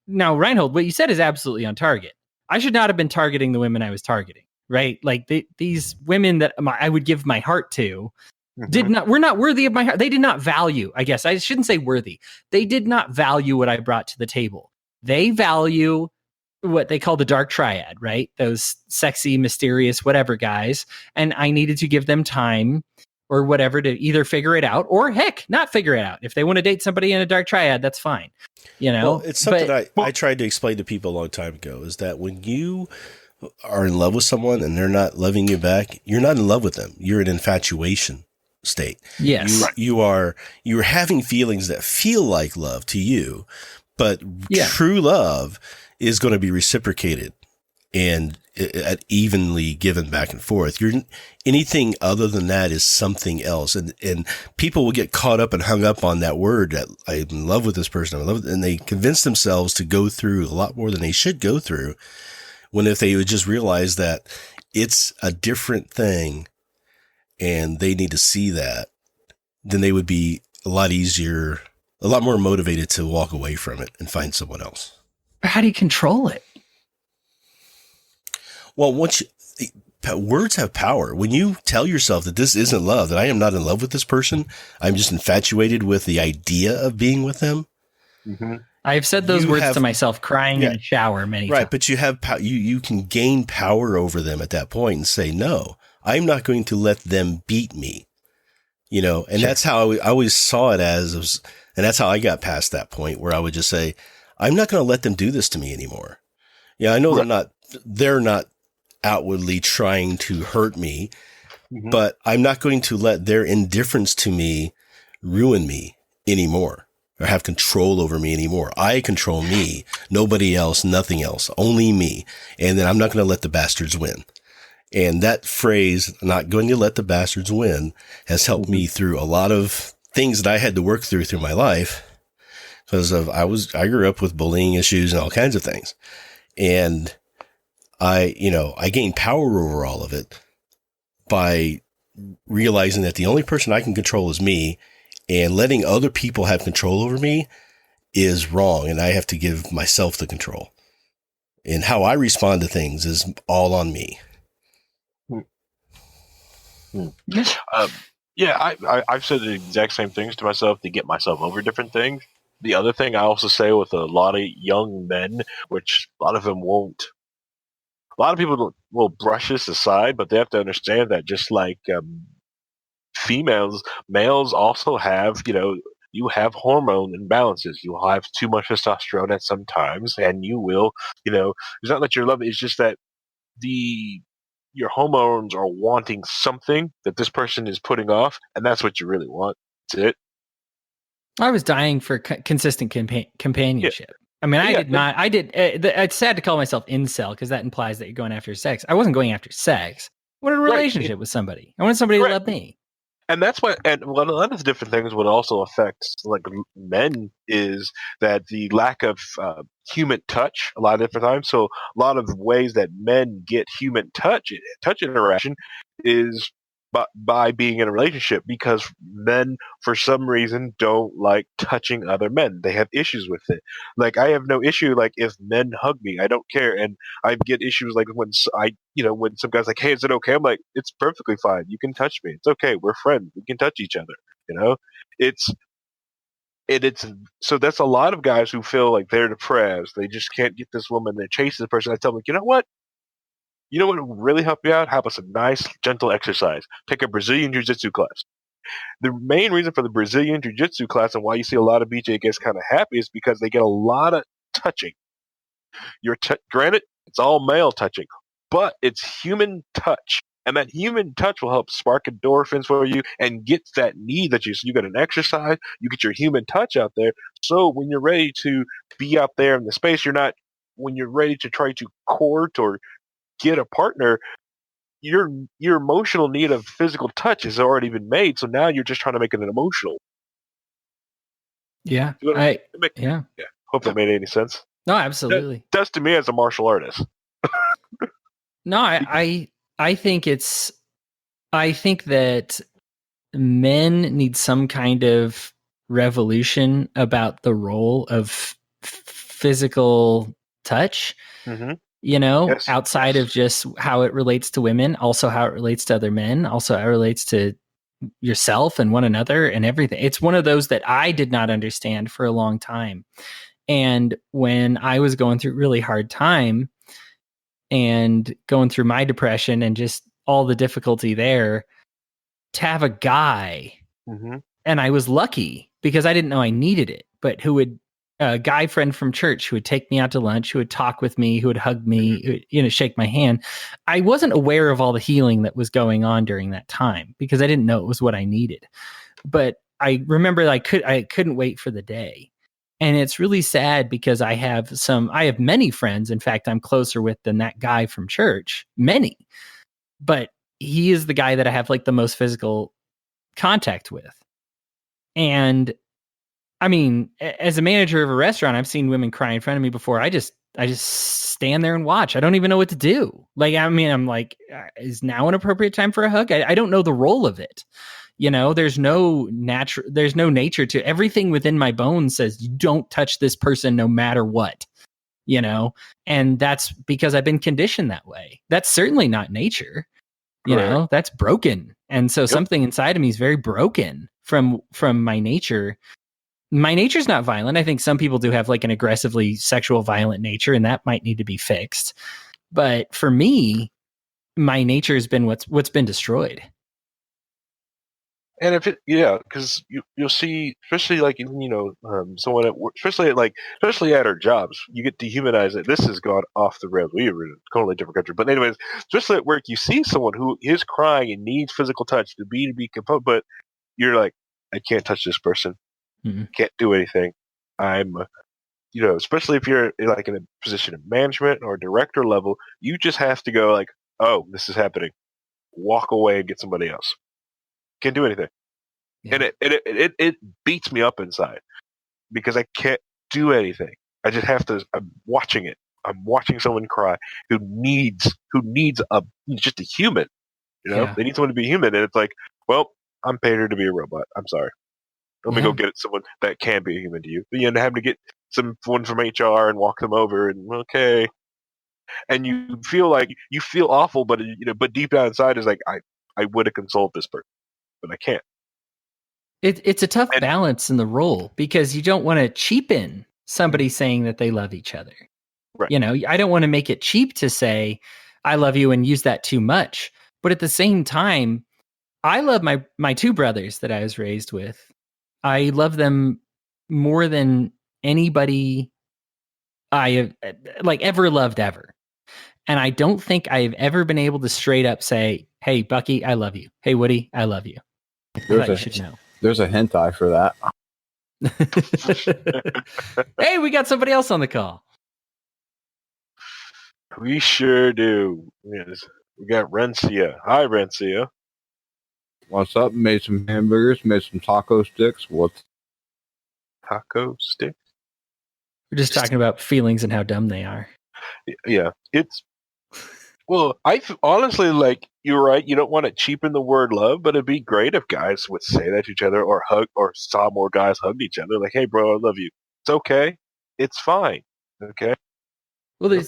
Speaker 4: now, Rhinehold, what you said is absolutely on target. I should not have been targeting the women I was targeting, right? Like these women that I would give my heart to were not worthy of my heart. They did not value, I guess I shouldn't say worthy. They did not value what I brought to the table. They value what they call the dark triad, right? Those sexy, mysterious, whatever guys. And I needed to give them time or whatever to either figure it out or heck, not figure it out. If they want to date somebody in a dark triad, that's fine.
Speaker 2: Well, it's something I tried to explain to people a long time ago, is that when you are in love with someone and they're not loving you back, you're not in love with them. You're in infatuation state.
Speaker 4: Yes.
Speaker 2: You're having feelings that feel like love to you, but true love is going to be reciprocated and evenly given back and forth. Anything other than that is something else. And people will get caught up and hung up on that word that I'm in love with this person. And they convince themselves to go through a lot more than they should go through. When if they would just realize that it's a different thing and they need to see that, then they would be a lot more motivated to walk away from it and find someone else.
Speaker 4: How do you control it?
Speaker 2: Well, words have power. When you tell yourself that this isn't love, that I am not in love with this person, I'm just infatuated with the idea of being with them.
Speaker 4: Mm-hmm. I've said those words to myself, crying in the shower many times. Right,
Speaker 2: but you have you can gain power over them at that point and say, no, I'm not going to let them beat me. And that's how I always saw it as, and that's how I got past that point where I would just say, I'm not going to let them do this to me anymore. Yeah, I know they're not outwardly trying to hurt me, but I'm not going to let their indifference to me ruin me anymore or have control over me anymore. I control me, nobody else, nothing else, only me. And then I'm not going to let the bastards win. And that phrase, not going to let the bastards win, has helped me through a lot of things that I had to work through my life. Because I grew up with bullying issues and all kinds of things. And I gained power over all of it by realizing that the only person I can control is me, and letting other people have control over me is wrong. And I have to give myself the control, and how I respond to things is all on me.
Speaker 1: I've said the exact same things to myself to get myself over different things. The other thing I also say with a lot of young men, which a lot of them won't a lot of people will brush this aside, but they have to understand that just like males also have, you have hormone imbalances. You will have too much testosterone at some times, and you will, it's not that you're loving. It's just that your hormones are wanting something that this person is putting off, and that's what you really want. That's it.
Speaker 4: I was dying for consistent companionship. Yeah. I mean, it's sad to call myself incel because that implies that you're going after sex. I wasn't going after sex. I wanted a relationship with somebody. I wanted somebody to love me.
Speaker 1: And that's why, and one of the different things would also affect like men is that the lack of human touch a lot of different times. So a lot of ways that men get human touch interaction is by being in a relationship, because men for some reason don't like touching other men. They have issues with it. Like I have no issue like if men hug me, I don't care. And I get issues like when when some guy's like, "Hey, is it okay?" I'm like, "It's perfectly fine. You can touch me. It's okay. We're friends. We can touch each other." It's so that's a lot of guys who feel like they're depressed. They just can't get this woman. They chase this person. I tell them, you know what? You know what will really help you out? How about some nice, gentle exercise? Pick a Brazilian Jiu-Jitsu class. The main reason for the Brazilian Jiu-Jitsu class and why you see a lot of BJ gets kind of happy is because they get a lot of touching. Granted, it's all male touching, but it's human touch. And that human touch will help spark endorphins for you and get that need that you get an exercise, you get your human touch out there. So when you're ready to be out there in the space, when you're ready to try to court or get a partner, your emotional need of physical touch has already been made. So now you're just trying to make it an emotional.
Speaker 4: Yeah.
Speaker 1: Hope that made any sense.
Speaker 4: No, absolutely.
Speaker 1: That's to me as a martial artist.
Speaker 4: No, I think that men need some kind of revolution about the role of physical touch.
Speaker 1: Mm-hmm.
Speaker 4: Outside of just how it relates to women, also how it relates to other men, also how it relates to yourself and one another and everything. It's one of those that I did not understand for a long time. And when I was going through a really hard time and going through my depression and just all the difficulty there, to have a guy, and I was lucky because I didn't know I needed it, but a guy friend from church who would take me out to lunch, who would talk with me, who would hug me, who would, shake my hand. I wasn't aware of all the healing that was going on during that time because I didn't know it was what I needed. But I remember I couldn't wait for the day. And it's really sad because I have many friends. In fact, I'm closer with than that guy from church, many, but he is the guy that I have like the most physical contact with. And I mean, as a manager of a restaurant, I've seen women cry in front of me before. I just stand there and watch. I don't even know what to do. Like, I mean, I'm like, is now an appropriate time for a hug? I don't know the role of it. There's no nature to everything within my bones says you don't touch this person no matter what, and that's because I've been conditioned that way. That's certainly not nature. That's broken. And so something inside of me is very broken from my nature. My nature's not violent. I think some people do have like an aggressively sexual violent nature, and that might need to be fixed. But for me, my nature has been what's been destroyed.
Speaker 1: And because you'll see, especially like someone at work, especially at our jobs, you get dehumanized. This has gone off the rails. We were in a totally different country, but anyways, especially at work, you see someone who is crying and needs physical touch to be composed, but you're like, I can't touch this person. Mm-hmm. Can't do anything. I'm, especially if you're like in a position of management or director level, you just have to go like, oh, this is happening. Walk away and get somebody else. Can't do anything. Yeah. And it beats me up inside because I can't do anything. I just have to. I'm watching it. I'm watching someone cry who needs just a human. They need someone to be human, and it's like, well, I'm paid her to be a robot. I'm sorry. Let me go get someone that can be a human to you. And having to get someone from HR and walk them over and okay. And you feel awful, but but deep down inside is like I would have consoled this person, but I can't.
Speaker 4: It's a tough balance in the role because you don't want to cheapen somebody saying that they love each other.
Speaker 1: Right.
Speaker 4: You know, I don't want to make it cheap to say I love you and use that too much. But at the same time, I love my two brothers that I was raised with. I love them more than anybody I have like ever loved ever. And I don't think I've ever been able to straight up say, "Hey, Bucky, I love you. Hey, Woody, I love you." I thought you should know.
Speaker 5: There's a hentai for that.
Speaker 4: Hey, we got somebody else on the call.
Speaker 1: We sure do. Yes. We got Rencia. Hi, Rencia.
Speaker 5: What's up? Made some hamburgers, made some taco sticks. What's
Speaker 1: Taco stick?
Speaker 4: We're just talking about feelings and how dumb they are.
Speaker 1: Yeah, it's well. Honestly, like, you're right. You don't want to cheapen the word love, but it'd be great if guys would say that to each other, or hug, or saw more guys hug each other. Like, hey, bro, I love you. It's okay. It's fine. Okay.
Speaker 4: Well,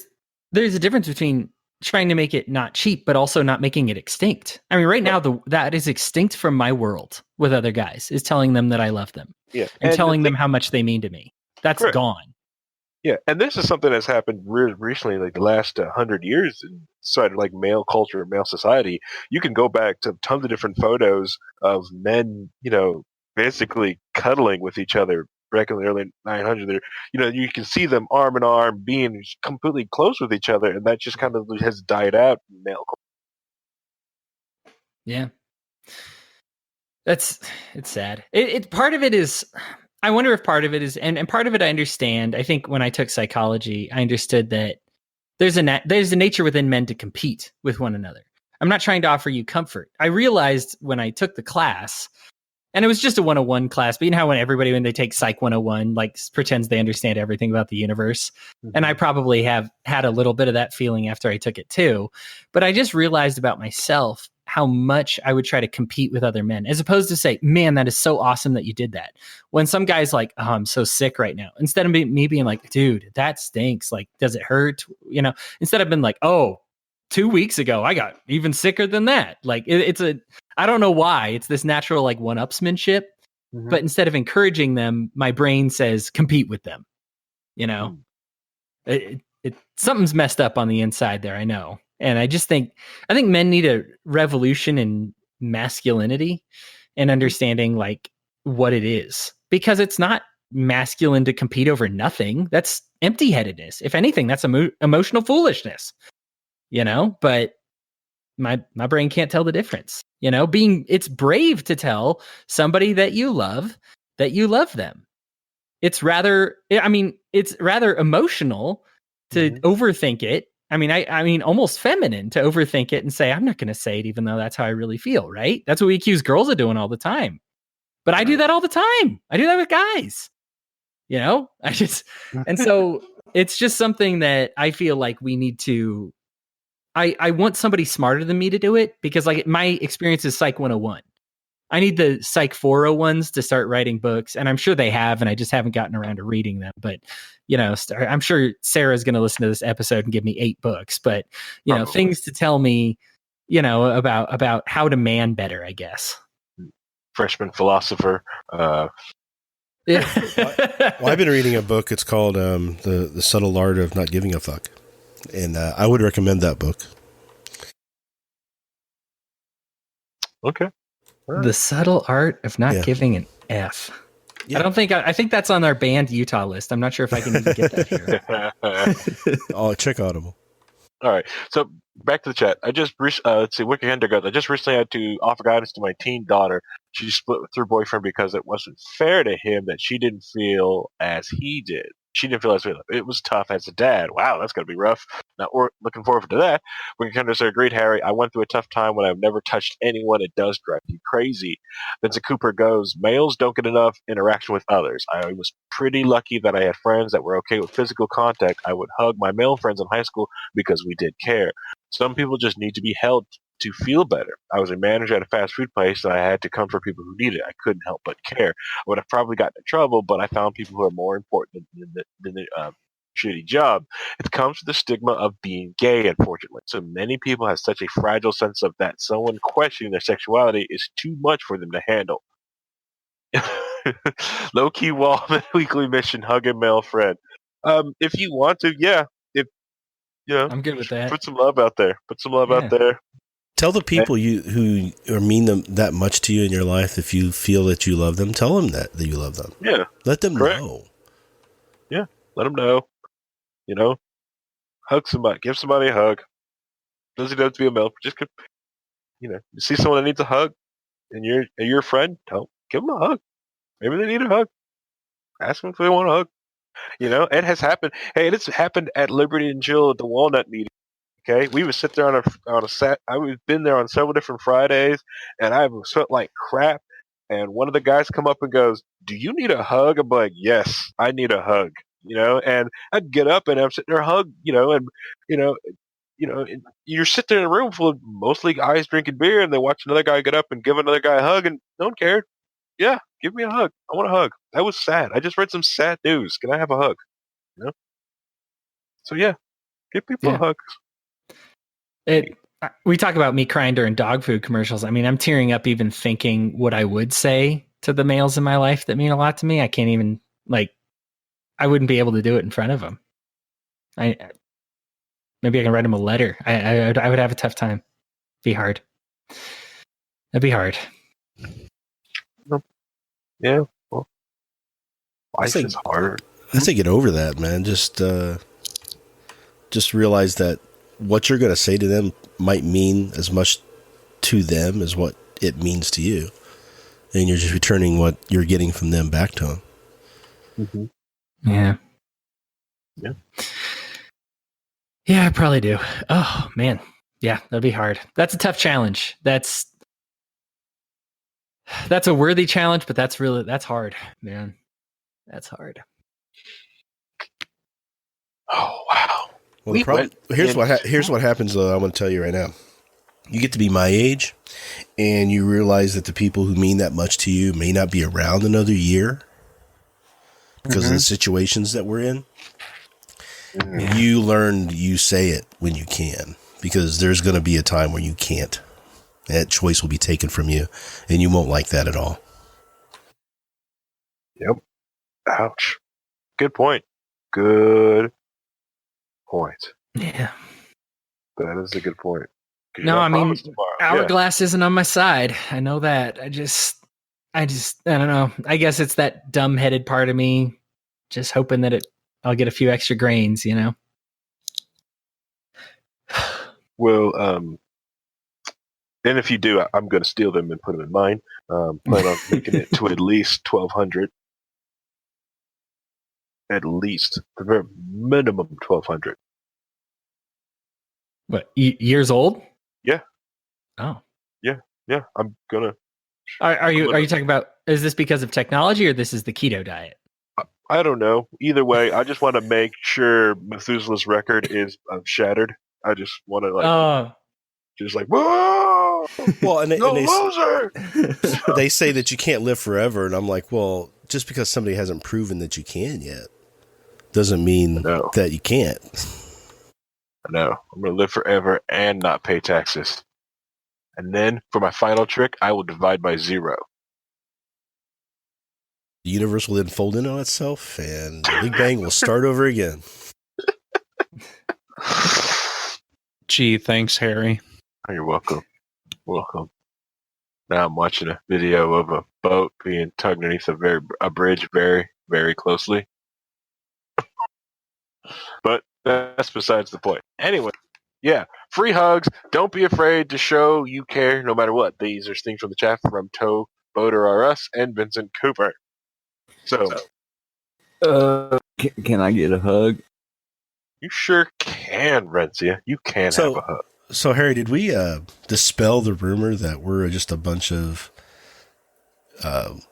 Speaker 4: there's a difference between trying to make it not cheap, but also not making it extinct. I mean, right now, that is extinct from my world with other guys, is telling them that I love them.
Speaker 1: Yeah,
Speaker 4: and telling them how much they mean to me. That's
Speaker 1: correct.
Speaker 4: Gone.
Speaker 1: Yeah, and this is something that's happened recently, like the last 100 years inside of like male culture, male society. You can go back to tons of different photos of men, basically cuddling with each other back in the early 900s. You can see them arm in arm, being completely close with each other, and that just kind of has died out in male culture.
Speaker 4: Yeah. It's sad. Part of it is, I wonder if part of it is, and part of it I understand. I think when I took psychology, I understood that there's a nature within men to compete with one another. I'm not trying to offer you comfort. I realized when I took the class, and it was just a 101 class, but you know how when they take Psych 101, like pretends they understand everything about the universe. Mm-hmm. And I probably have had a little bit of that feeling after I took it too. But I just realized about myself how much I would try to compete with other men, as opposed to say, man, that is so awesome that you did that. When some guy's like, oh, I'm so sick right now. Instead of me being like, dude, that stinks. Like, does it hurt? Instead of being like, oh, 2 weeks ago, I got even sicker than that. Like I don't know why. It's this natural like one-upsmanship. Mm-hmm. But instead of encouraging them, my brain says compete with them. Something's messed up on the inside there. I know. And I think men need a revolution in masculinity and understanding like what it is, because it's not masculine to compete over nothing. That's empty-headedness. If anything, that's emotional foolishness, but my brain can't tell the difference, it's brave to tell somebody that you love them. It's rather emotional to overthink it. I mean, almost feminine to overthink it and say, I'm not going to say it, even though that's how I really feel, right? That's what we accuse girls of doing all the time. But I do that all the time. I do that with guys, and so it's just something that I feel like we need to, I want somebody smarter than me to do it, because like my experience is Psych 101. I need the Psych 401s to start writing books, and I'm sure they have, and I just haven't gotten around to reading them. But I'm sure Sarah's going to listen to this episode and give me 8 books. But things to tell me, about how to man better, I guess.
Speaker 1: Freshman philosopher.
Speaker 2: Yeah. Well, I've been reading a book. It's called the Subtle Art of Not Giving a Fuck, and I would recommend that book.
Speaker 1: Okay.
Speaker 4: The Subtle Art of Not Giving an F. Yeah. I think that's on our banned Utah list. I'm not sure if I can even get that here.
Speaker 2: Oh, check Audible.
Speaker 1: All right. So back to the chat. I just let's see. Wiki Hunter goes. I just recently had to offer guidance to my teen daughter. She split with her boyfriend because it wasn't fair to him that she didn't feel as he did. She didn't feel as well. It was tough as a dad. Wow, that's going to be rough. Now, we're looking forward to that. Wiki Hunter said, agreed, Harry. I went through a tough time when I've never touched anyone. It does drive you crazy. Vincent Cooper goes, males don't get enough interaction with others. I was pretty lucky that I had friends that were okay with physical contact. I would hug my male friends in high school because we did care. Some people just need to be held to feel better. I was a manager at a fast food place, and I had to comfort people who needed it. I couldn't help but care. I would have probably gotten in trouble, but I found people who are more important than the shitty job. It comes with the stigma of being gay, unfortunately. So many people have such a fragile sense of that someone questioning their sexuality is too much for them to handle. Low Key WAL, weekly mission, hug a male friend. If you want to, yeah. You know,
Speaker 4: I'm good with that.
Speaker 1: put some love out there. Put some love out there.
Speaker 2: Tell the people who are mean them that much to you in your life, if you feel that you love them, tell them that you love them.
Speaker 1: Yeah.
Speaker 2: Let them
Speaker 1: Correct.
Speaker 2: know.
Speaker 1: Yeah. Let them know. You know, hug somebody. Give somebody a hug. Doesn't have to be a male. Just, you know, you see someone that needs a hug and you're a friend, give them a hug. Maybe they need a hug. Ask them if they want a hug. You know, it has happened. Hey, it's happened at Liberty and Jill at the Walnut meeting. Okay, we would sit there on a set. I've been there on several different Fridays, and I felt like crap. And one of the guys come up and goes, "Do you need a hug?" I'm like, "Yes, I need a hug." You know, and I'd get up and I'm sitting there hug. You know, and you know, and you're sitting in a room full of mostly guys drinking beer, and they watch another guy get up and give another guy a hug, and no one cared. Yeah, give me a hug. I want a hug. That was sad. I just read some sad news. Can I have a hug? You know. So yeah, give people a hug.
Speaker 4: We talk about me crying during dog food commercials. I mean, I'm tearing up even thinking what I would say to the males in my life that mean a lot to me. I can't even I wouldn't be able to do it in front of them. Maybe I can write them a letter. I would have a tough time. Be hard. That'd be hard.
Speaker 1: Yeah. Well, life
Speaker 2: is
Speaker 1: hard.
Speaker 2: I say get over that, man. Just realize that what you're going to say to them might mean as much to them as what it means to you. And you're just returning what you're getting from them back to them.
Speaker 1: Mm-hmm.
Speaker 4: Yeah.
Speaker 1: Yeah.
Speaker 4: Yeah, I probably do. Oh, man. Yeah, that'd be hard. That's a tough challenge. That's a worthy challenge, but that's hard, man. That's hard.
Speaker 1: Oh, wow.
Speaker 2: Well, here's what happens, though. I'm going to tell you right now. You get to be my age, and you realize that the people who mean that much to you may not be around another year because of the situations that we're in. Mm-hmm. You learn, you say it when you can, because there's going to be a time where you can't. That choice will be taken from you, and you won't like that at all.
Speaker 1: Yep. Ouch. Good point. Good point.
Speaker 4: Yeah.
Speaker 1: That is a good point.
Speaker 4: No, I mean, hourglass isn't on my side. I know that. I don't know. I guess it's that dumb-headed part of me just hoping that I'll get a few extra grains, you know?
Speaker 1: Well, and if you do, I'm going to steal them and put them in mine. Plan on making it to at least 1,200. At least. The very minimum 1,200.
Speaker 4: What, years old?
Speaker 1: Yeah.
Speaker 4: Oh.
Speaker 1: Yeah. I'm going to.
Speaker 4: Are you talking about, is this because of technology or this is the keto diet?
Speaker 1: I don't know. Either way, I just want to make sure Methuselah's record is shattered. I just want to just whoa!
Speaker 2: Well, and
Speaker 1: loser!
Speaker 2: They say that you can't live forever, and I'm like, well, just because somebody hasn't proven that you can yet doesn't mean that you can't.
Speaker 1: I know. I'm going to live forever and not pay taxes. And then, for my final trick, I will divide by 0.
Speaker 2: The universe will then fold in on itself, and the Big Bang will start over again.
Speaker 3: Gee, thanks, Harry.
Speaker 1: Oh, you're welcome. Welcome. Now I'm watching a video of a boat being tugged underneath a bridge very, very closely. But that's besides the point. Anyway, yeah, free hugs. Don't be afraid to show you care no matter what. These are things from the chat from Toe, Boater R Us, and Vincent Cooper. So,
Speaker 5: can I get a hug?
Speaker 1: You sure can, Rencia. You can have a hug.
Speaker 2: So, Harry, did we dispel the rumor that we're just a bunch of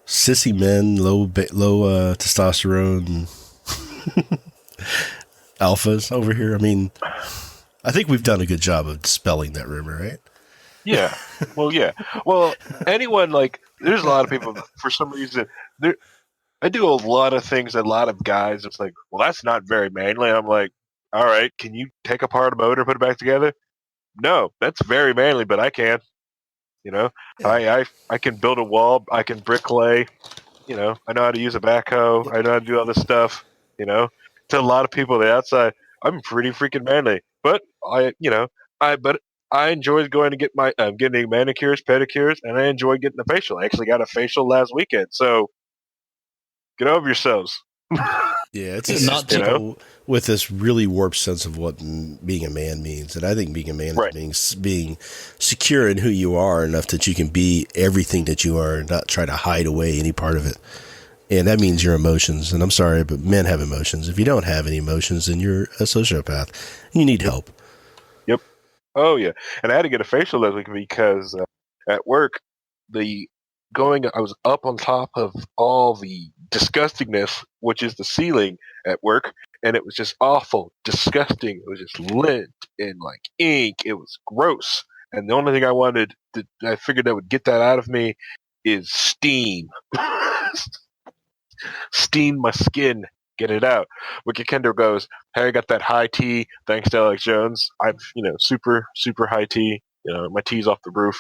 Speaker 2: sissy men, low testosterone alphas over here? I mean, I think we've done a good job of dispelling that rumor, right?
Speaker 1: Yeah. Well, yeah. Well, anyone there's a lot of people for some reason. I do a lot of things. A lot of guys. It's like, well, that's not very manly. I'm like, all right, can you take apart a motor and put it back together? No, that's very manly, but I can. You know, yeah. I can build a wall. I can bricklay. You know, I know how to use a backhoe. I know how to do all this stuff. You know, to a lot of people on the outside, I'm pretty freaking manly. But but I enjoy going to get my getting manicures, pedicures, and I enjoy getting a facial. I actually got a facial last weekend, so get over yourselves.
Speaker 2: Yeah, it's just
Speaker 3: Not
Speaker 2: people with this really warped sense of what being a man means. And I think being a man
Speaker 1: Right.
Speaker 2: is being secure in who you are enough that you can be everything that you are and not try to hide away any part of it. And that means your emotions. And I'm sorry, but men have emotions. If you don't have any emotions, then you're a sociopath. You need help.
Speaker 1: Yep. Oh yeah, and I had to get a facial last week because at work, I was up on top of all the disgustingness, which is the ceiling at work, and it was just awful, disgusting. It was just lint and like ink. It was gross, and the only thing I figured that would get that out of me is steam. Steam my skin, get it out. Wicked Kendo goes, "Hey, I got that high tea. Thanks to Alex Jones. I'm, super, super high tea. My tea's off the roof.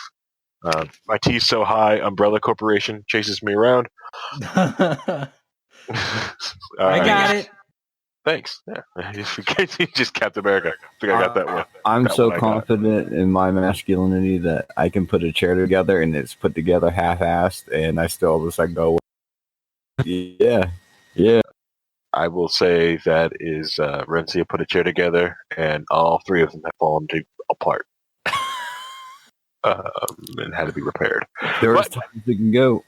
Speaker 1: My tea's so high, Umbrella Corporation chases me around."
Speaker 4: I got it.
Speaker 1: Thanks. Yeah. Just Captain America. I think I got that one.
Speaker 5: I'm
Speaker 1: That
Speaker 5: so
Speaker 1: one I got.
Speaker 5: confident in my masculinity that I can put a chair together and it's put together half-assed, and I still just like go, yeah.
Speaker 1: I will say that is Rencia put a chair together, and all three of them have fallen apart. And had to be repaired.
Speaker 5: There's
Speaker 1: But-
Speaker 5: times it can go.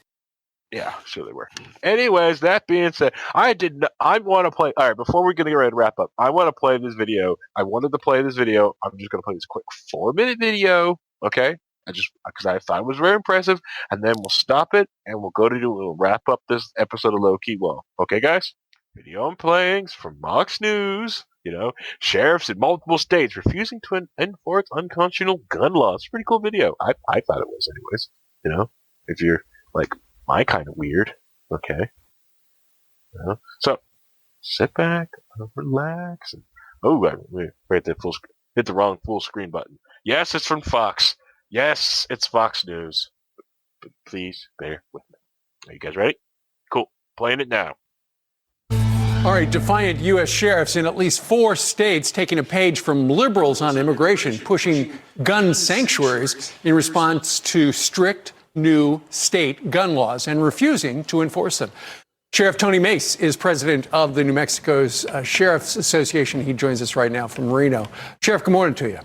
Speaker 1: Yeah, sure they were. Anyways, that being said, I want to play. All right, before we're going to get ready to wrap up, I want to play this video. I wanted to play this video. I'm just going to play this quick 4-minute video, okay? Because I thought it was very impressive, and then we'll stop it, and we'll wrap up this episode of Low Key WAL. Okay, guys? Video I'm playing is from Mox News. Sheriffs in multiple states refusing to enforce unconstitutional gun laws. Pretty cool video. I thought it was, anyways. If you're like my kind of weird, okay. So sit back, relax, and hit the wrong full screen button. Yes, it's from Fox. Yes, it's Fox News. But please bear with me. Are you guys ready? Cool. Playing it now.
Speaker 6: All right, defiant U.S. sheriffs in at least 4 states taking a page from liberals on immigration, pushing gun sanctuaries in response to strict new state gun laws and refusing to enforce them. Sheriff Tony Mace is president of the New Mexico's Sheriff's Association. He joins us right now from Reno. Sheriff, good morning to you.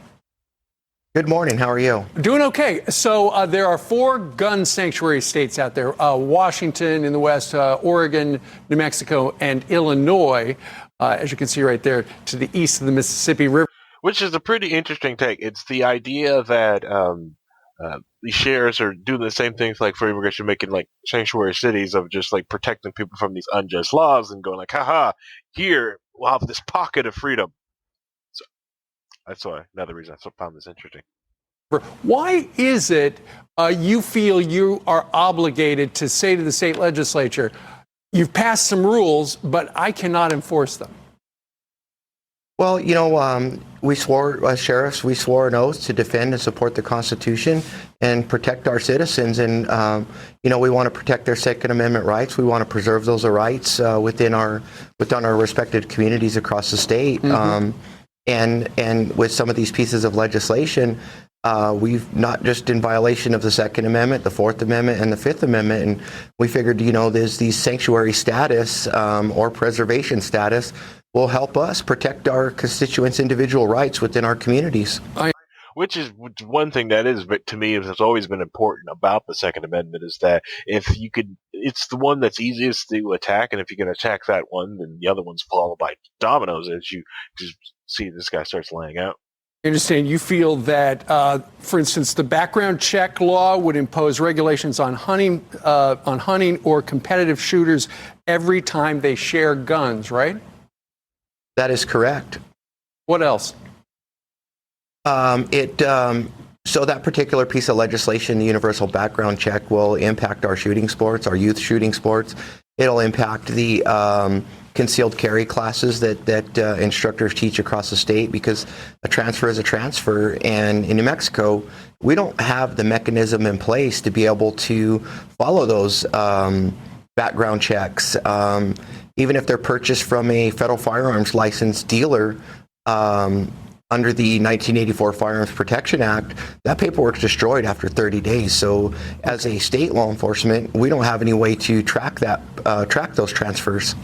Speaker 7: Good morning. How are you?
Speaker 6: Doing okay. So there are 4 gun sanctuary states out there, Washington in the west, Oregon, New Mexico, and Illinois, as you can see right there to the east of the Mississippi River.
Speaker 1: Which is a pretty interesting take. It's the idea that these sheriffs are doing the same things like for immigration, making like sanctuary cities of just like protecting people from these unjust laws and going like, haha, here we'll have this pocket of freedom. So that's why another reason I found this interesting.
Speaker 6: Why is it you feel you are obligated to say to the state legislature, you've passed some rules, but I cannot enforce them?
Speaker 7: Well, we swore, as sheriffs, we swore an oath to defend and support the Constitution and protect our citizens. And, we want to protect their Second Amendment rights. We want to preserve those rights within our respected communities across the state.
Speaker 6: Mm-hmm.
Speaker 7: And with some of these pieces of legislation, we've not just in violation of the Second Amendment, the Fourth Amendment, and the Fifth Amendment. And we figured, there's these sanctuary status or preservation status will help us protect our constituents' individual rights within our communities.
Speaker 1: Which is one thing that is, but to me, has always been important about the Second Amendment is that it's the one that's easiest to attack, and if you can attack that one, then the other ones fall by dominoes as you just see this guy starts laying out.
Speaker 6: I understand you feel that, for instance, the background check law would impose regulations on hunting or competitive shooters every time they share guns, right?
Speaker 7: That is correct.
Speaker 6: What else?
Speaker 7: So that particular piece of legislation, the universal background check, will impact our shooting sports, our youth shooting sports. It'll impact the concealed carry classes that instructors teach across the state, because a transfer is a transfer. And in New Mexico, we don't have the mechanism in place to be able to follow those background checks. Even if they're purchased from a federal firearms licensed dealer, under the 1984 Firearms Protection Act, that paperwork's destroyed after 30 days. So as a state law enforcement, we don't have any way to track those transfers.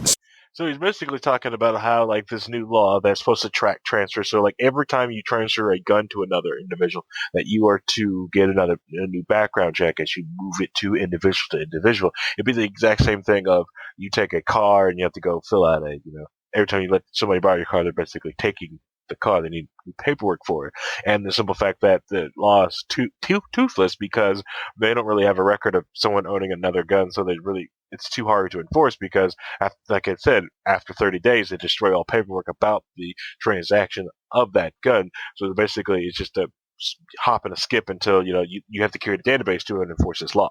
Speaker 1: So he's basically talking about how, like, this new law that's supposed to track transfer. So, like, every time you transfer a gun to another individual, that you are to get a new background check as you move it to individual to individual. It'd be the exact same thing of you take a car and you have to go fill out every time you let somebody borrow your car, they're basically taking the car. They need paperwork for it. And the simple fact that the law is toothless because they don't really have a record of someone owning another gun, so it's too hard to enforce because, like I said, after 30 days, they destroy all paperwork about the transaction of that gun. So basically, it's just a hop and a skip until you have to create a database to enforce this law.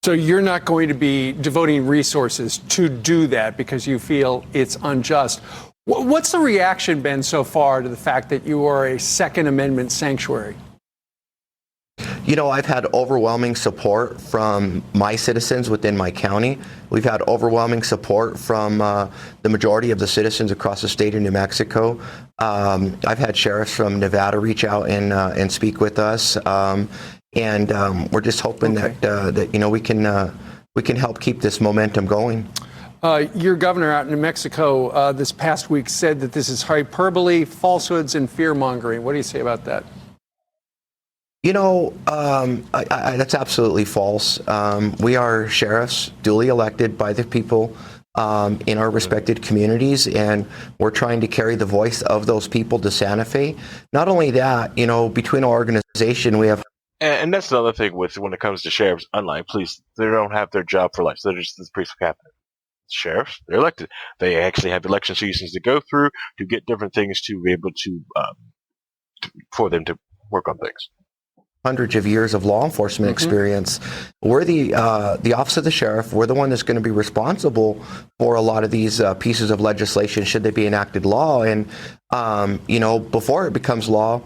Speaker 6: So you're not going to be devoting resources to do that because you feel it's unjust. What's the reaction been so far to the fact that you are a Second Amendment sanctuary?
Speaker 7: I've had overwhelming support from my citizens within my county. We've had overwhelming support from the majority of the citizens across the state of New Mexico. I've had sheriffs from Nevada reach out and speak with us, and we're just hoping that we can help keep this momentum going.
Speaker 6: Your governor out in New Mexico this past week said that this is hyperbole, falsehoods, and fear-mongering. What do you say about that?
Speaker 7: That's absolutely false. We are sheriffs duly elected by the people in our respected communities, and we're trying to carry the voice of those people to Santa Fe. Not only that, between our organization, we have.
Speaker 1: And that's the other thing when it comes to sheriffs, unlike police, they don't have their job for life. So they're just this police cabinet. Sheriffs, they're elected. They actually have election seasons to go through to get different things to be able to for them to work on things.
Speaker 7: Hundreds of years of law enforcement experience. We're the Office of the Sheriff. We're the one that's going to be responsible for a lot of these pieces of legislation should they be enacted law. And, before it becomes law,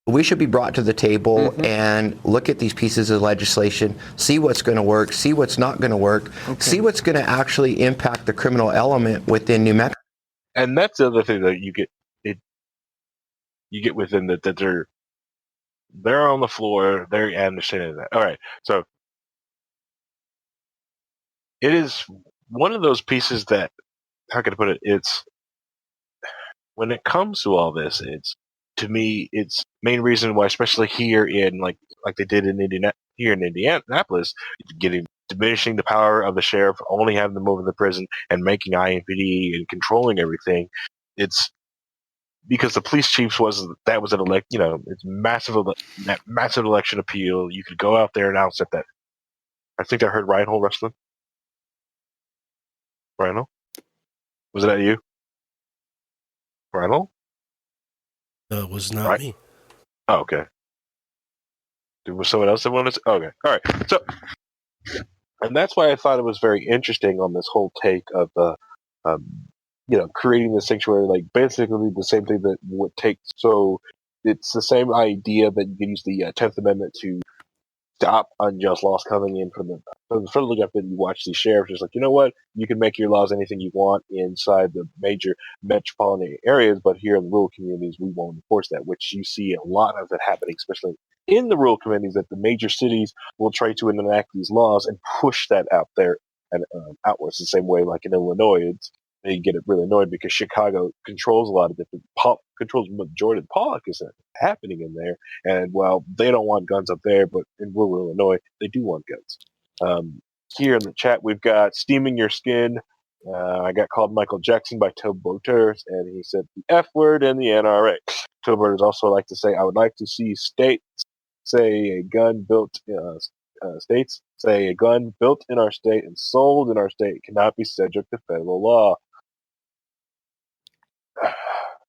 Speaker 7: we should be brought to the table and look at these pieces of legislation, see what's going to work, see what's not going to work, see what's going to actually impact the criminal element within New Mexico.
Speaker 1: And that's the other thing that you get within that they're on the floor, they're understanding that. All right, so it is one of those pieces that, how can I put it? It's when it comes to all this, to me, it's main reason why, especially here in like they did in Indianapolis, diminishing the power of the sheriff, only having them over the prison and making IMPD and controlling everything. It's because the police chiefs was an it's massive election appeal. You could go out there and announce that. I think I heard Rhinehold wrestling. Rhinehold? Was that you? Rhinehold?
Speaker 2: It was not me.
Speaker 1: Oh, okay. Was someone else that wanted to? Okay. All right. So, and that's why I thought it was very interesting on this whole take of creating the sanctuary, like basically the same thing that would take. So it's the same idea that you can use the 10th Amendment to stop unjust laws coming in from the federal government. You watch these sheriffs, it's like, you know what? You can make your laws anything you want inside the major metropolitan areas, but here in the rural communities, we won't enforce that, which you see a lot of it happening, especially in the rural communities, that the major cities will try to enact these laws and push that out there and outwards. The same way, like in Illinois, they get it really annoyed because Chicago controls a lot of different controls the majority of the politics that's happening in there. And well, they don't want guns up there, but in rural Illinois, they do want guns. Here in the chat, we've got Steaming Your Skin. I got called Michael Jackson by Toboters, and he said the F word and the NRA. Toboters also like to say, I would like to see states say a gun built states say a gun built in our state and sold in our state cannot be subject to federal law.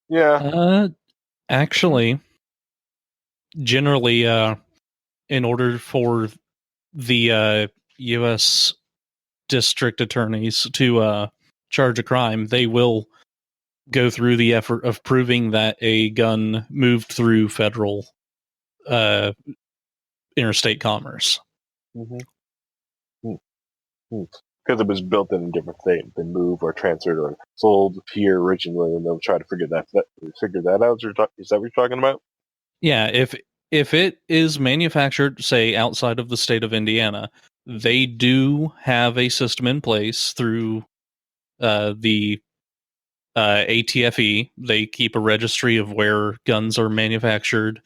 Speaker 1: Yeah.
Speaker 3: Actually, generally, in order for the U.S. district attorneys to charge a crime, they will go through the effort of proving that a gun moved through federal interstate commerce.
Speaker 1: Mm-hmm. because it was built in a different state, been moved or transferred or sold here originally, and they'll try to figure that out. Is that what you're talking about?
Speaker 3: Yeah, if it is manufactured, say, outside of the state of Indiana, they do have a system in place through the ATFE. They keep a registry of where guns are manufactured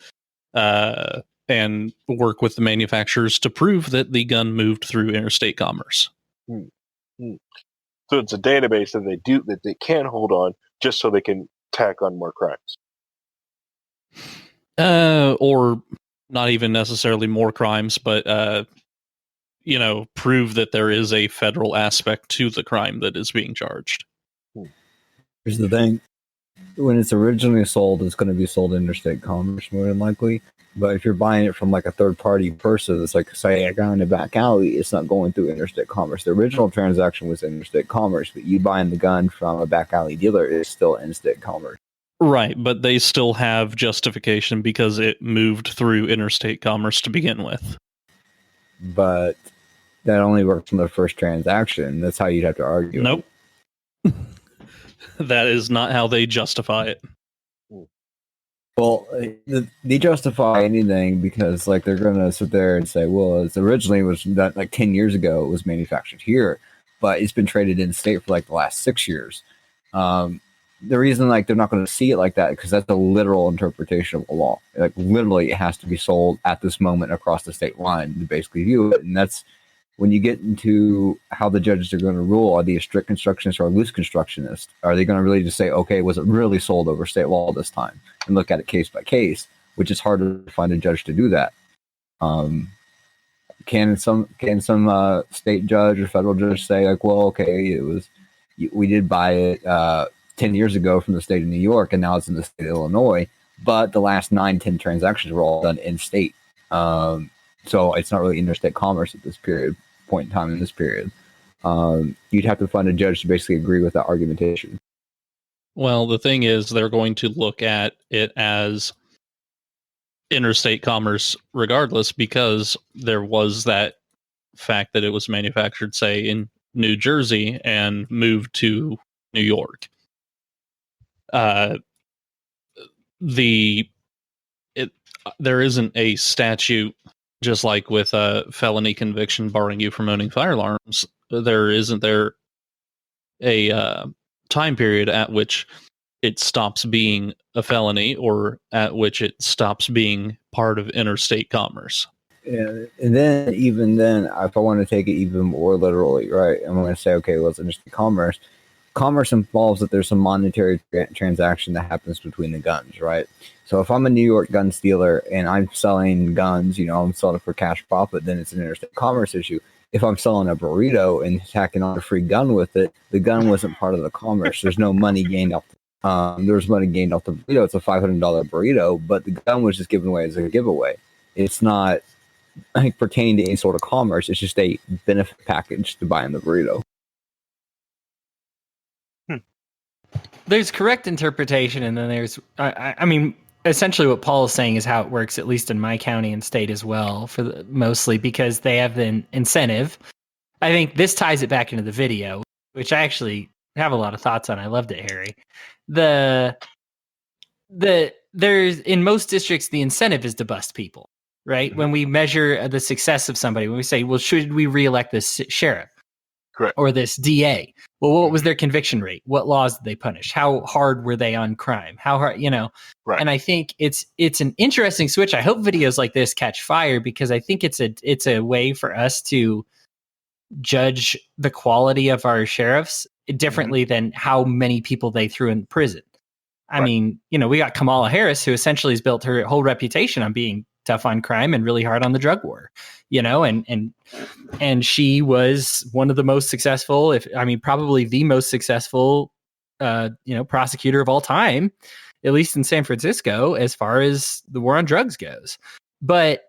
Speaker 3: and work with the manufacturers to prove that the gun moved through interstate commerce.
Speaker 1: So it's a database that they can hold on just so they can tack on more crimes.
Speaker 3: Or not even necessarily more crimes, but prove that there is a federal aspect to the crime that is being charged.
Speaker 5: Here's the thing. When it's originally sold, it's going to be sold in interstate commerce more than likely. But if you're buying it from like a third party person, it's like, say, a guy in the back alley, it's not going through interstate commerce. The original transaction was interstate commerce, but you buying the gun from a back alley dealer is still interstate commerce.
Speaker 3: Right, but they still have justification because it moved through interstate commerce to begin with.
Speaker 5: But that only works on the first transaction. That's how you'd have to argue.
Speaker 3: Nope. That is not how they justify it.
Speaker 5: Well, they justify anything because, like, they're going to sit there and say, well, it's originally was that like 10 years ago it was manufactured here, but it's been traded in state for like the last 6 years. The reason like they're not going to see it like that because that's a literal interpretation of the law. Like, literally, it has to be sold at this moment across the state line to basically view it, and that's when you get into how the judges are going to rule. Are they a strict constructionist or a loose constructionist? Are they going to really just say, okay, was it really sold over state law this time, and look at it case by case, which is harder to find a judge to do that. Can some state judge or federal judge say like, well, okay, we did buy it 10 years ago from the state of New York, and now it's in the state of Illinois, but the last 9-10 transactions were all done in state. So it's not really interstate commerce at this point in time in this period. You'd have to find a judge to basically agree with that argumentation.
Speaker 3: Well, the thing is, they're going to look at it as interstate commerce regardless, because there was that fact that it was manufactured, say, in New Jersey and moved to New York. There isn't a statute, just like with a felony conviction barring you from owning firearms. There isn't a time period at which it stops being a felony or at which it stops being part of interstate commerce.
Speaker 5: Yeah, and then even then, if I want to take it even more literally, right, I'm going to say, okay, well, it's interstate commerce. Commerce involves that there's some monetary transaction that happens between the guns, right? So if I'm a New York gun dealer and I'm selling guns, I'm selling it for cash profit, then it's an interstate commerce issue. If I'm selling a burrito and tacking on a free gun with it, the gun wasn't part of the commerce. There's no money gained off. There's money gained off the burrito. It's a $500 burrito, but the gun was just given away as a giveaway. It's not like pertaining to any sort of commerce. It's just a benefit package to buying the burrito.
Speaker 4: There's correct interpretation, and then there's, I mean, essentially what Paul is saying is how it works, at least in my county and state as well, mostly because they have an incentive. I think this ties it back into the video, which I actually have a lot of thoughts on. I loved it, Harry. There's in most districts, the incentive is to bust people, right? Mm-hmm. When we measure the success of somebody, when we say, well, should we reelect this sheriff?
Speaker 1: Correct.
Speaker 4: Or this DA? Well, what was their conviction rate? What laws did they punish? How hard were they on crime? How hard, Right. And I think it's an interesting switch. I hope videos like this catch fire because I think it's a way for us to judge the quality of our sheriffs differently than how many people they threw in prison. I mean, we got Kamala Harris, who essentially has built her whole reputation on being tough on crime and really hard on the drug war, and she was one of the most successful, probably the most successful, prosecutor of all time, at least in San Francisco, as far as the war on drugs goes. But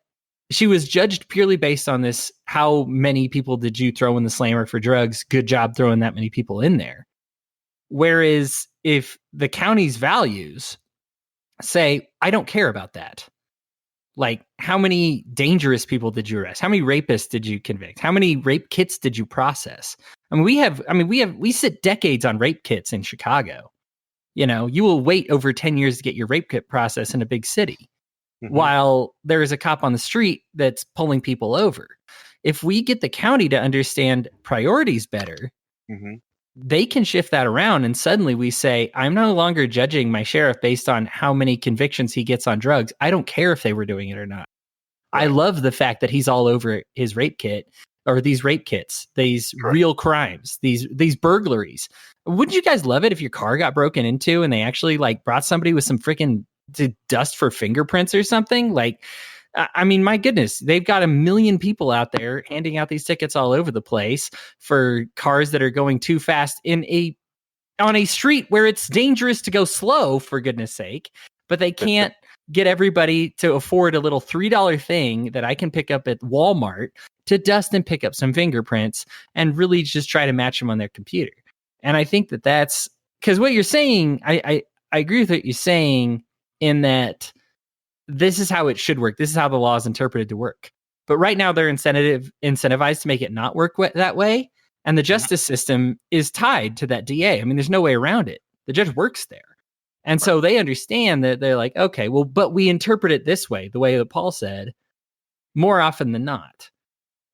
Speaker 4: she was judged purely based on this. How many people did you throw in the slammer for drugs? Good job throwing that many people in there. Whereas if the county's values say, I don't care about that. Like, how many dangerous people did you arrest? How many rapists did you convict? How many rape kits did you process? I mean, we sit decades on rape kits in Chicago. You know, you will wait over 10 years to get your rape kit processed in a big city, while there is a cop on the street that's pulling people over. If we get the county to understand priorities better, they can shift that around. And suddenly we say, I'm no longer judging my sheriff based on how many convictions he gets on drugs. I don't care if they were doing it or not. Right. I love the fact that he's all over his rape kit or these rape kits, these real crimes, these burglaries. Wouldn't you guys love it if your car got broken into and they actually like brought somebody with some freaking dust for fingerprints or something? Like, I mean, my goodness, they've got 1 million people out there handing out these tickets all over the place for cars that are going too fast on a street where it's dangerous to go slow, for goodness sake. But they can't get everybody to afford a little $3 thing that I can pick up at Walmart to dust and pick up some fingerprints and really just try to match them on their computer. And I think that's because what you're saying, I agree with what you're saying in that this is how it should work. This is how the law is interpreted to work. But right now they're incentivized to make it not work that way. And the justice system is tied to that DA. I mean, there's no way around it. The judge works there. And so they understand that they're like, okay, well, but we interpret it this way, the way that Paul said, more often than not.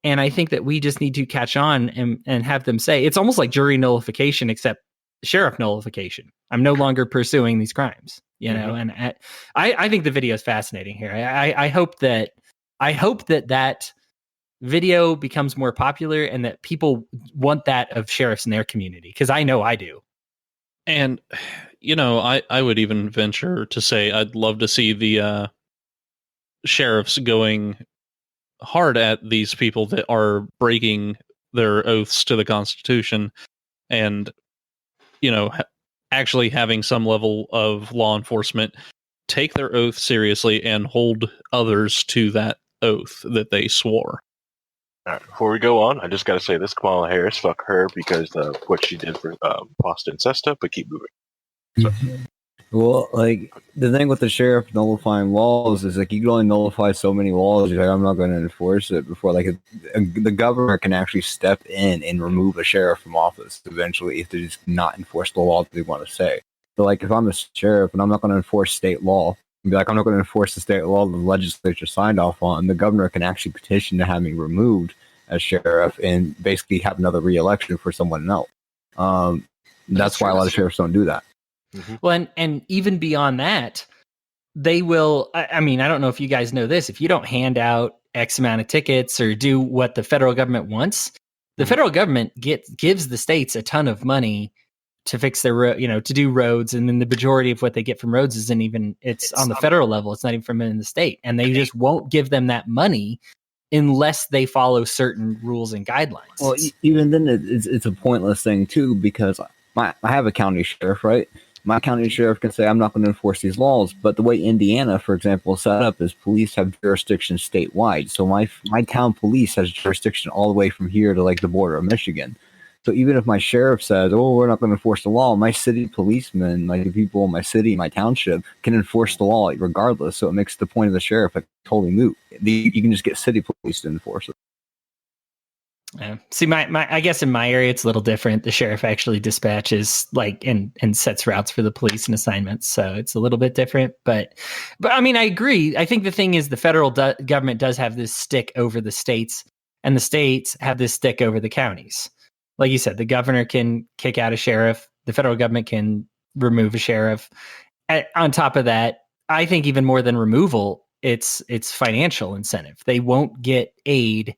Speaker 4: And I think that we just need to catch on and have them say, it's almost like jury nullification, except sheriff nullification. I'm no longer pursuing these crimes, you know? And I think the video is fascinating here. I hope that video becomes more popular and that people want that of sheriffs in their community. Cause I know I do.
Speaker 3: And, you know, I would even venture to say, I'd love to see the sheriffs going hard at these people that are breaking their oaths to the Constitution and, you know, actually having some level of law enforcement take their oath seriously and hold others to that oath that they swore.
Speaker 1: All right, before we go on, I just got to say this: Kamala Harris, fuck her because of what she did for Pasta and Cesta. But keep moving. So.
Speaker 5: Well, like the thing with the sheriff nullifying laws is like you can only nullify so many laws. You're like, I'm not going to enforce it before like the governor can actually step in and remove a sheriff from office eventually if they just not enforce the law that they want to say. So like if I'm a sheriff and I'm not going to enforce state law, and be like, I'm not going to enforce the state law the legislature signed off on, the governor can actually petition to have me removed as sheriff and basically have another re-election for someone else. That's why a lot of sheriffs don't do that.
Speaker 4: Well, and even beyond that, they will. I mean, I don't know if you guys know this. If you don't hand out X amount of tickets or do what the federal government wants, the federal government gives the states a ton of money to fix their, to do roads, and then the majority of what they get from roads isn't even. It's on the federal level. It's not even from in the state, and they just won't give them that money unless they follow certain rules and guidelines.
Speaker 5: Well, even then, it's a pointless thing too because I have a county sheriff, right? My county sheriff can say, I'm not going to enforce these laws. But the way Indiana, for example, is set up is police have jurisdiction statewide. So my town police has jurisdiction all the way from here to like the border of Michigan. So even if my sheriff says, oh, we're not going to enforce the law, my city policemen, like the people in my city, my township, can enforce the law regardless. So it makes the point of the sheriff like totally moot. You can just get city police to enforce it.
Speaker 4: Yeah. See, I guess in my area it's a little different. The sheriff actually dispatches and sets routes for the police and assignments, so it's a little bit different. But I mean, I agree. I think the thing is the federal government does have this stick over the states, and the states have this stick over the counties. Like you said, the governor can kick out a sheriff. The federal government can remove a sheriff. On top of that, I think even more than removal, it's financial incentive. They won't get aid.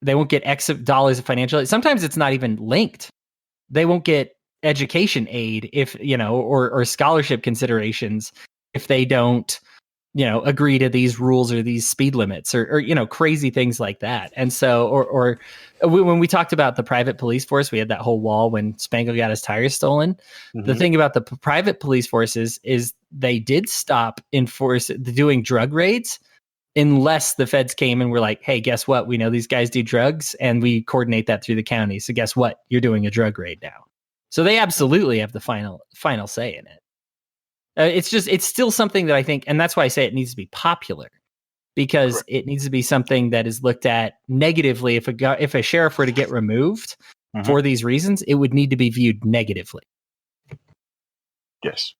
Speaker 4: They won't get X dollars of financial aid. Sometimes it's not even linked. They won't get education aid if, or scholarship considerations if they don't, agree to these rules or these speed limits or crazy things like that. And so, or when we talked about the private police force, we had that whole wall when Spangle got his tires stolen. The thing about the private police forces is they did stop doing drug raids unless the feds came and were like, hey, guess what? We know these guys do drugs and we coordinate that through the county. So guess what? You're doing a drug raid now. So they absolutely have the final say in it. It's still something that I think, and that's why I say it needs to be popular. because it needs to be something that is looked at negatively. If a sheriff were to get removed for these reasons, it would need to be viewed negatively.
Speaker 1: Yes.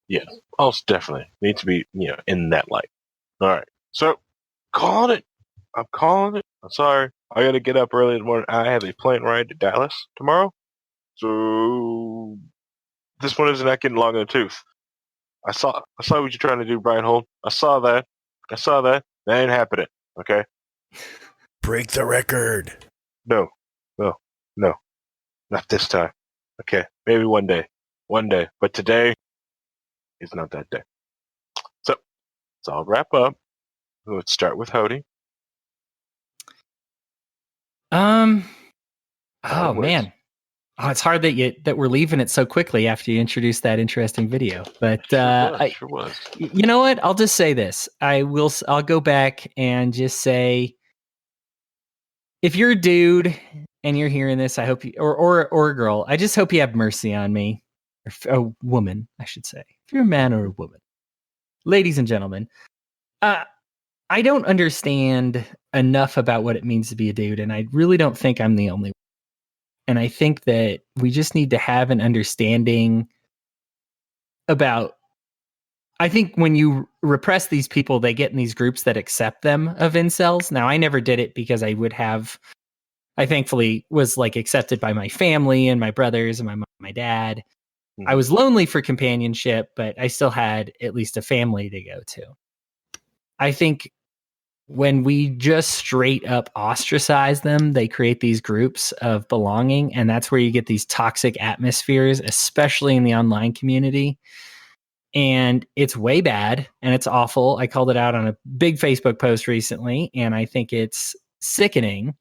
Speaker 1: Yeah. Most definitely needs to be, in that light. All right. So, calling it. I'm calling it. I'm sorry. I got to get up early in the morning. I have a plane ride to Dallas tomorrow. So, this one is not getting long in the tooth. I saw what you're trying to do, Rhinehold. I saw that. That ain't happening. Okay.
Speaker 2: Break the record.
Speaker 1: No. Not this time. Okay. Maybe one day. But today is not that day. So, let's all wrap up. Let's start with Hodey.
Speaker 4: Oh
Speaker 1: Onwards.
Speaker 4: man. Oh, it's hard that we're leaving it so quickly after you introduced that interesting video. But
Speaker 1: Sure was.
Speaker 4: you know what? I'll just say this. I'll go back and just say, if you're a dude and you're hearing this, I hope you, or a girl, I just hope you have mercy on me. Or a woman, I should say. If you're a man or a woman. Ladies and gentlemen, I don't understand enough about what it means to be a dude, and I really don't think I'm the only one. And I think that we just need to have an understanding about, I think when you repress these people, they get in these groups that accept them of incels. Now, I never did it because I thankfully was like accepted by my family and my brothers and my mom, my dad. I was lonely for companionship, but I still had at least a family to go to. I think when we just straight up ostracize them, they create these groups of belonging. And that's where you get these toxic atmospheres, especially in the online community. And it's way bad and it's awful. I called it out on a big Facebook post recently, and I think it's sickening.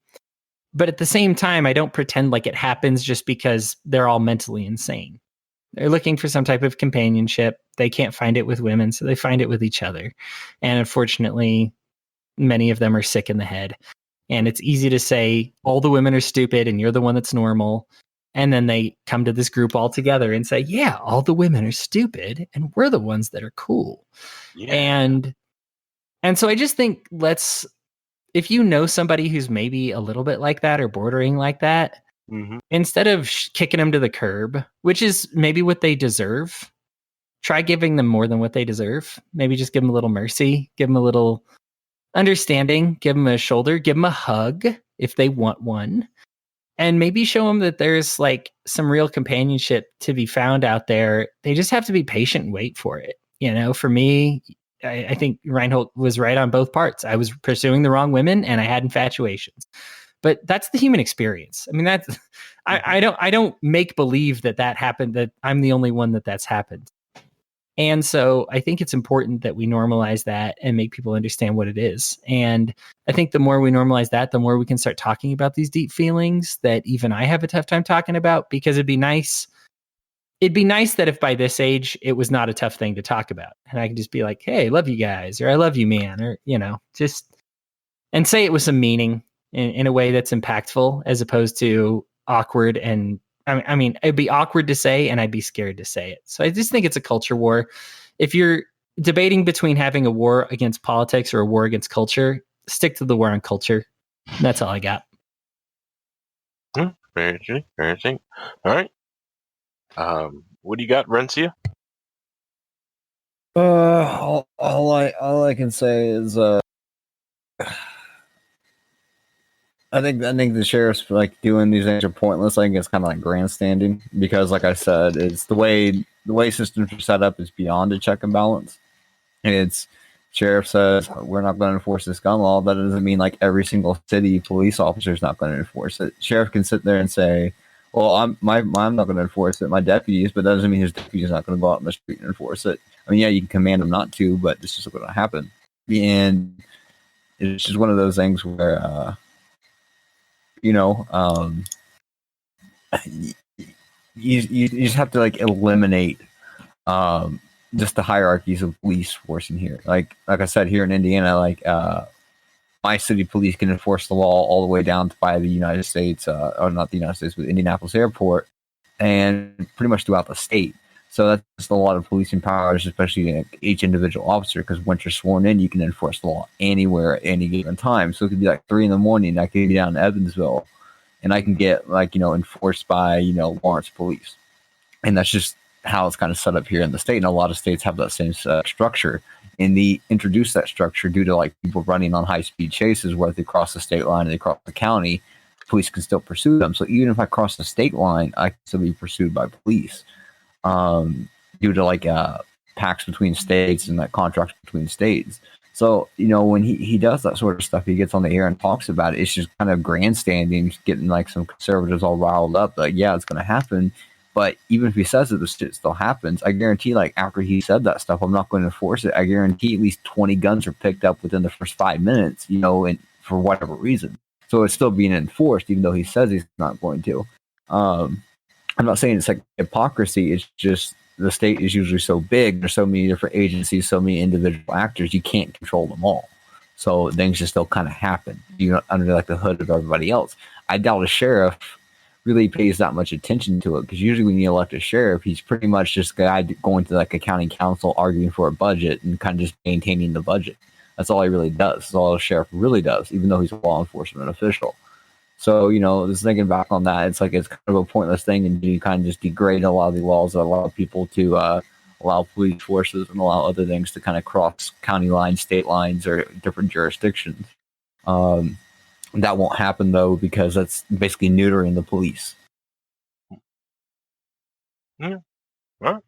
Speaker 4: But at the same time, I don't pretend like it happens just because they're all mentally insane. They're looking for some type of companionship. They can't find it with women, so they find it with each other. And unfortunately, many of them are sick in the head. And it's easy to say all the women are stupid and you're the one that's normal. And then they come to this group all together and say, yeah, all the women are stupid and we're the ones that are cool. Yeah. And so I just think if you know somebody who's maybe a little bit like that or bordering like that, instead of kicking them to the curb, which is maybe what they deserve, try giving them more than what they deserve. Maybe just give them a little mercy, give them a little understanding, give them a shoulder, give them a hug if they want one, and maybe show them that there's like some real companionship to be found out there. They just have to be patient and wait for it. For me, I think Rhinehold was right on both parts. I was pursuing the wrong women and I had infatuations, but that's the human experience. I mean, I don't make believe that happened, that I'm the only one that's happened. And so I think it's important that we normalize that and make people understand what it is. And I think the more we normalize that, the more we can start talking about these deep feelings that even I have a tough time talking about, because it'd be nice that if by this age it was not a tough thing to talk about. And I could just be like, hey, I love you guys, or I love you, man, or, just, and say it with some meaning in a way that's impactful, as opposed to awkward. And I mean, it'd be awkward to say, and I'd be scared to say it. So I just think it's a culture war. If you're debating between having a war against politics or a war against culture, stick to the war on culture. That's all I got.
Speaker 1: Very interesting. All right. What do you got, Rencia?
Speaker 5: All I can say is I think the sheriff's doing these things are pointless. I think it's kind of like grandstanding, because like I said, it's the way systems are set up is beyond a check and balance. And it's sheriff says we're not going to enforce this gun law. That doesn't mean like every single city police officer is not going to enforce it. Sheriff can sit there and say, well, I'm not going to enforce it. My deputies, but that doesn't mean his deputies not going to go out on the street and enforce it. I mean, yeah, you can command them not to, but this is going to happen. And it's just one of those things where, you just have to eliminate just the hierarchies of police force in here. Like I said, here in Indiana, my city police can enforce the law all the way down to by the United States, or not the United States, but Indianapolis Airport, and pretty much throughout the state. So that's just a lot of policing powers, especially in each individual officer, because once you're sworn in, you can enforce the law anywhere at any given time. So it could be like 3 a.m. I could be down in Evansville, and I can get enforced by Lawrence police, and that's just how it's kind of set up here in the state. And a lot of states have that same structure, and they introduced that structure due to like people running on high speed chases where if they cross the state line and they cross the county, police can still pursue them. So even if I cross the state line, I can still be pursued by police. Due to like pacts between states and like contracts between states. So, when he does that sort of stuff, he gets on the air and talks about it. It's just kind of grandstanding, getting like some conservatives all riled up. Like, yeah, it's going to happen. But even if he says that this shit still happens, I guarantee like after he said that stuff, I'm not going to enforce it. I guarantee at least 20 guns are picked up within the first 5 minutes, and for whatever reason. So it's still being enforced, even though he says he's not going to. I'm not saying it's like hypocrisy. It's just the state is usually so big. There's so many different agencies, so many individual actors. You can't control them all. So things just still kind of happen, under like the hood of everybody else. I doubt a sheriff really pays that much attention to it, because usually when you elect a sheriff, he's pretty much just a guy going to like a county council arguing for a budget and kind of just maintaining the budget. That's all he really does. That's all a sheriff really does, even though he's a law enforcement official. So, just thinking back on that, it's like it's kind of a pointless thing, and you kind of just degrade a lot of the laws that allow people to allow police forces and allow other things to kind of cross county lines, state lines, or different jurisdictions. That won't happen, though, because that's basically neutering the police.
Speaker 1: Yeah. All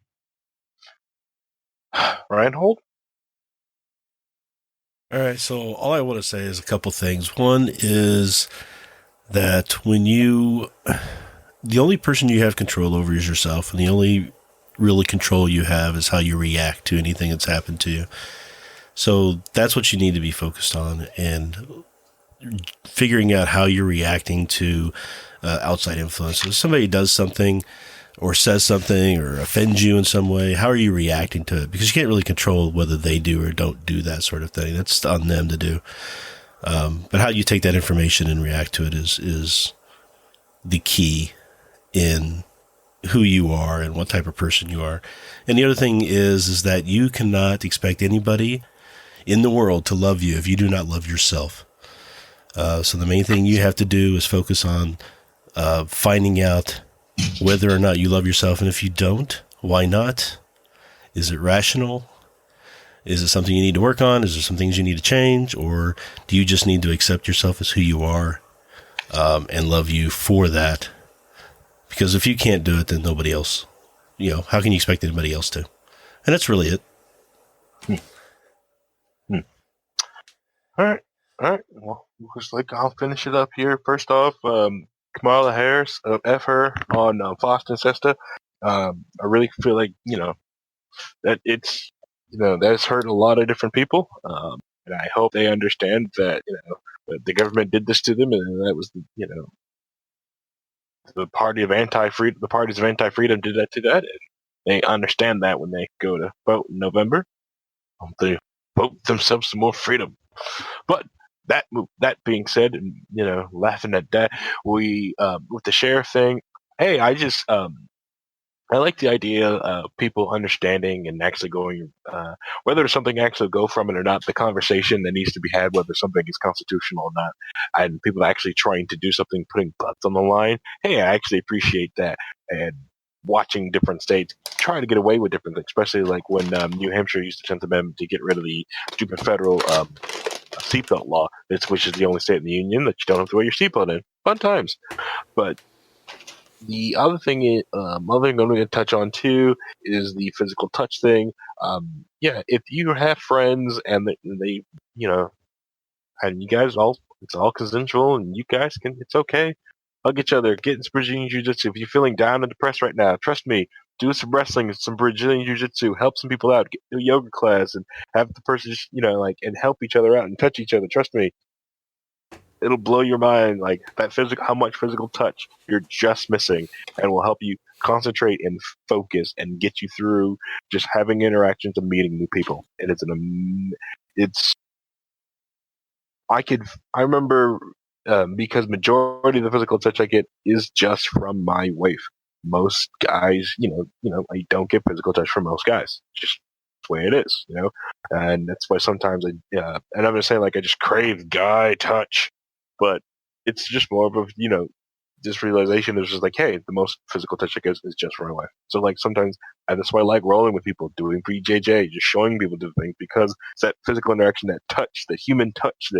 Speaker 1: right. Rhinehold?
Speaker 2: All right, so all I want to say is a couple things. One is that the only person you have control over is yourself, and the only really control you have is how you react to anything that's happened to you. So that's what you need to be focused on, and figuring out how you're reacting to outside influences. If somebody does something or says something or offends you in some way, how are you reacting to it? Because you can't really control whether they do or don't do that sort of thing. That's on them to do. But how you take that information and react to it is the key in who you are and what type of person you are. And the other thing is that you cannot expect anybody in the world to love you if you do not love yourself. So the main thing you have to do is focus on finding out whether or not you love yourself. And if you don't, why not? Is it rational? Is it something you need to work on? Is there some things you need to change? Or do you just need to accept yourself as who you are and love you for that? Because if you can't do it, then nobody else, how can you expect anybody else to? And that's really it.
Speaker 1: All right. Well, looks like I'll finish it up here. First off, Kamala Harris, F her on Fox and Sesta. I really feel like, that it's, that's hurt a lot of different people. And I hope they understand that, that the government did this to them, and that was, the parties of anti-freedom did that to that. And they understand that when they go to vote in November. They vote themselves some more freedom. But that being said, and laughing at that, we with the sheriff thing. Hey, I like the idea of people understanding and actually going, whether something actually go from it or not, the conversation that needs to be had, whether something is constitutional or not, and people actually trying to do something, putting butts on the line. Hey, I actually appreciate that. And watching different states try to get away with different things, especially like when New Hampshire used the 10th Amendment to get rid of the stupid federal seatbelt law, which is the only state in the union that you don't have to wear your seatbelt in. Fun times. But the other thing, I'm going to touch on too, is the physical touch thing. If you have friends and they, and you guys it's all consensual, and you guys it's okay. Hug each other, get in some Brazilian Jiu-Jitsu. If you're feeling down and depressed right now, trust me, do some wrestling, some Brazilian Jiu-Jitsu, help some people out, get to a yoga class, and have the person just, and help each other out and touch each other. Trust me, it'll blow your mind, like how much physical touch you're just missing, and will help you concentrate and focus and get you through just having interactions and meeting new people. And I remember because majority of the physical touch I get is just from my wife. most guys, I don't get physical touch from most guys. Just the way it is, and that's why sometimes and I'm not saying like I just crave guy touch, but it's just more of a, this realization is just like, hey, the most physical touch I get is just for my wife. So like sometimes, and that's why I like rolling with people, doing BJJ, just showing people different things, because it's that physical interaction, that touch, the human touch,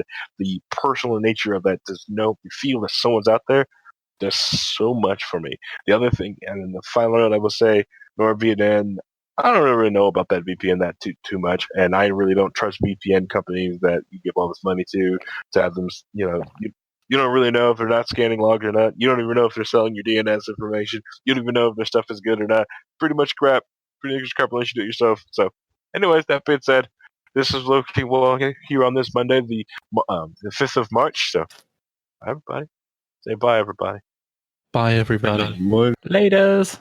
Speaker 1: the personal nature of that, just you feel that someone's out there. There's so much for me. The other thing, and then the final note I will say, NordVPN, I don't really know about that VPN that too much, and I really don't trust VPN companies that you give all this money to have them, you don't really know if they're not scanning logs or not. You don't even know if they're selling your DNS information. You don't even know if their stuff is good or not. Pretty much crap. Pretty much crap unless you do it yourself. So, anyways, that being said, this is Low Key WAL here on this Monday, the 5th of March. So, everybody, say bye, everybody.
Speaker 3: Bye, everybody.
Speaker 4: Laters.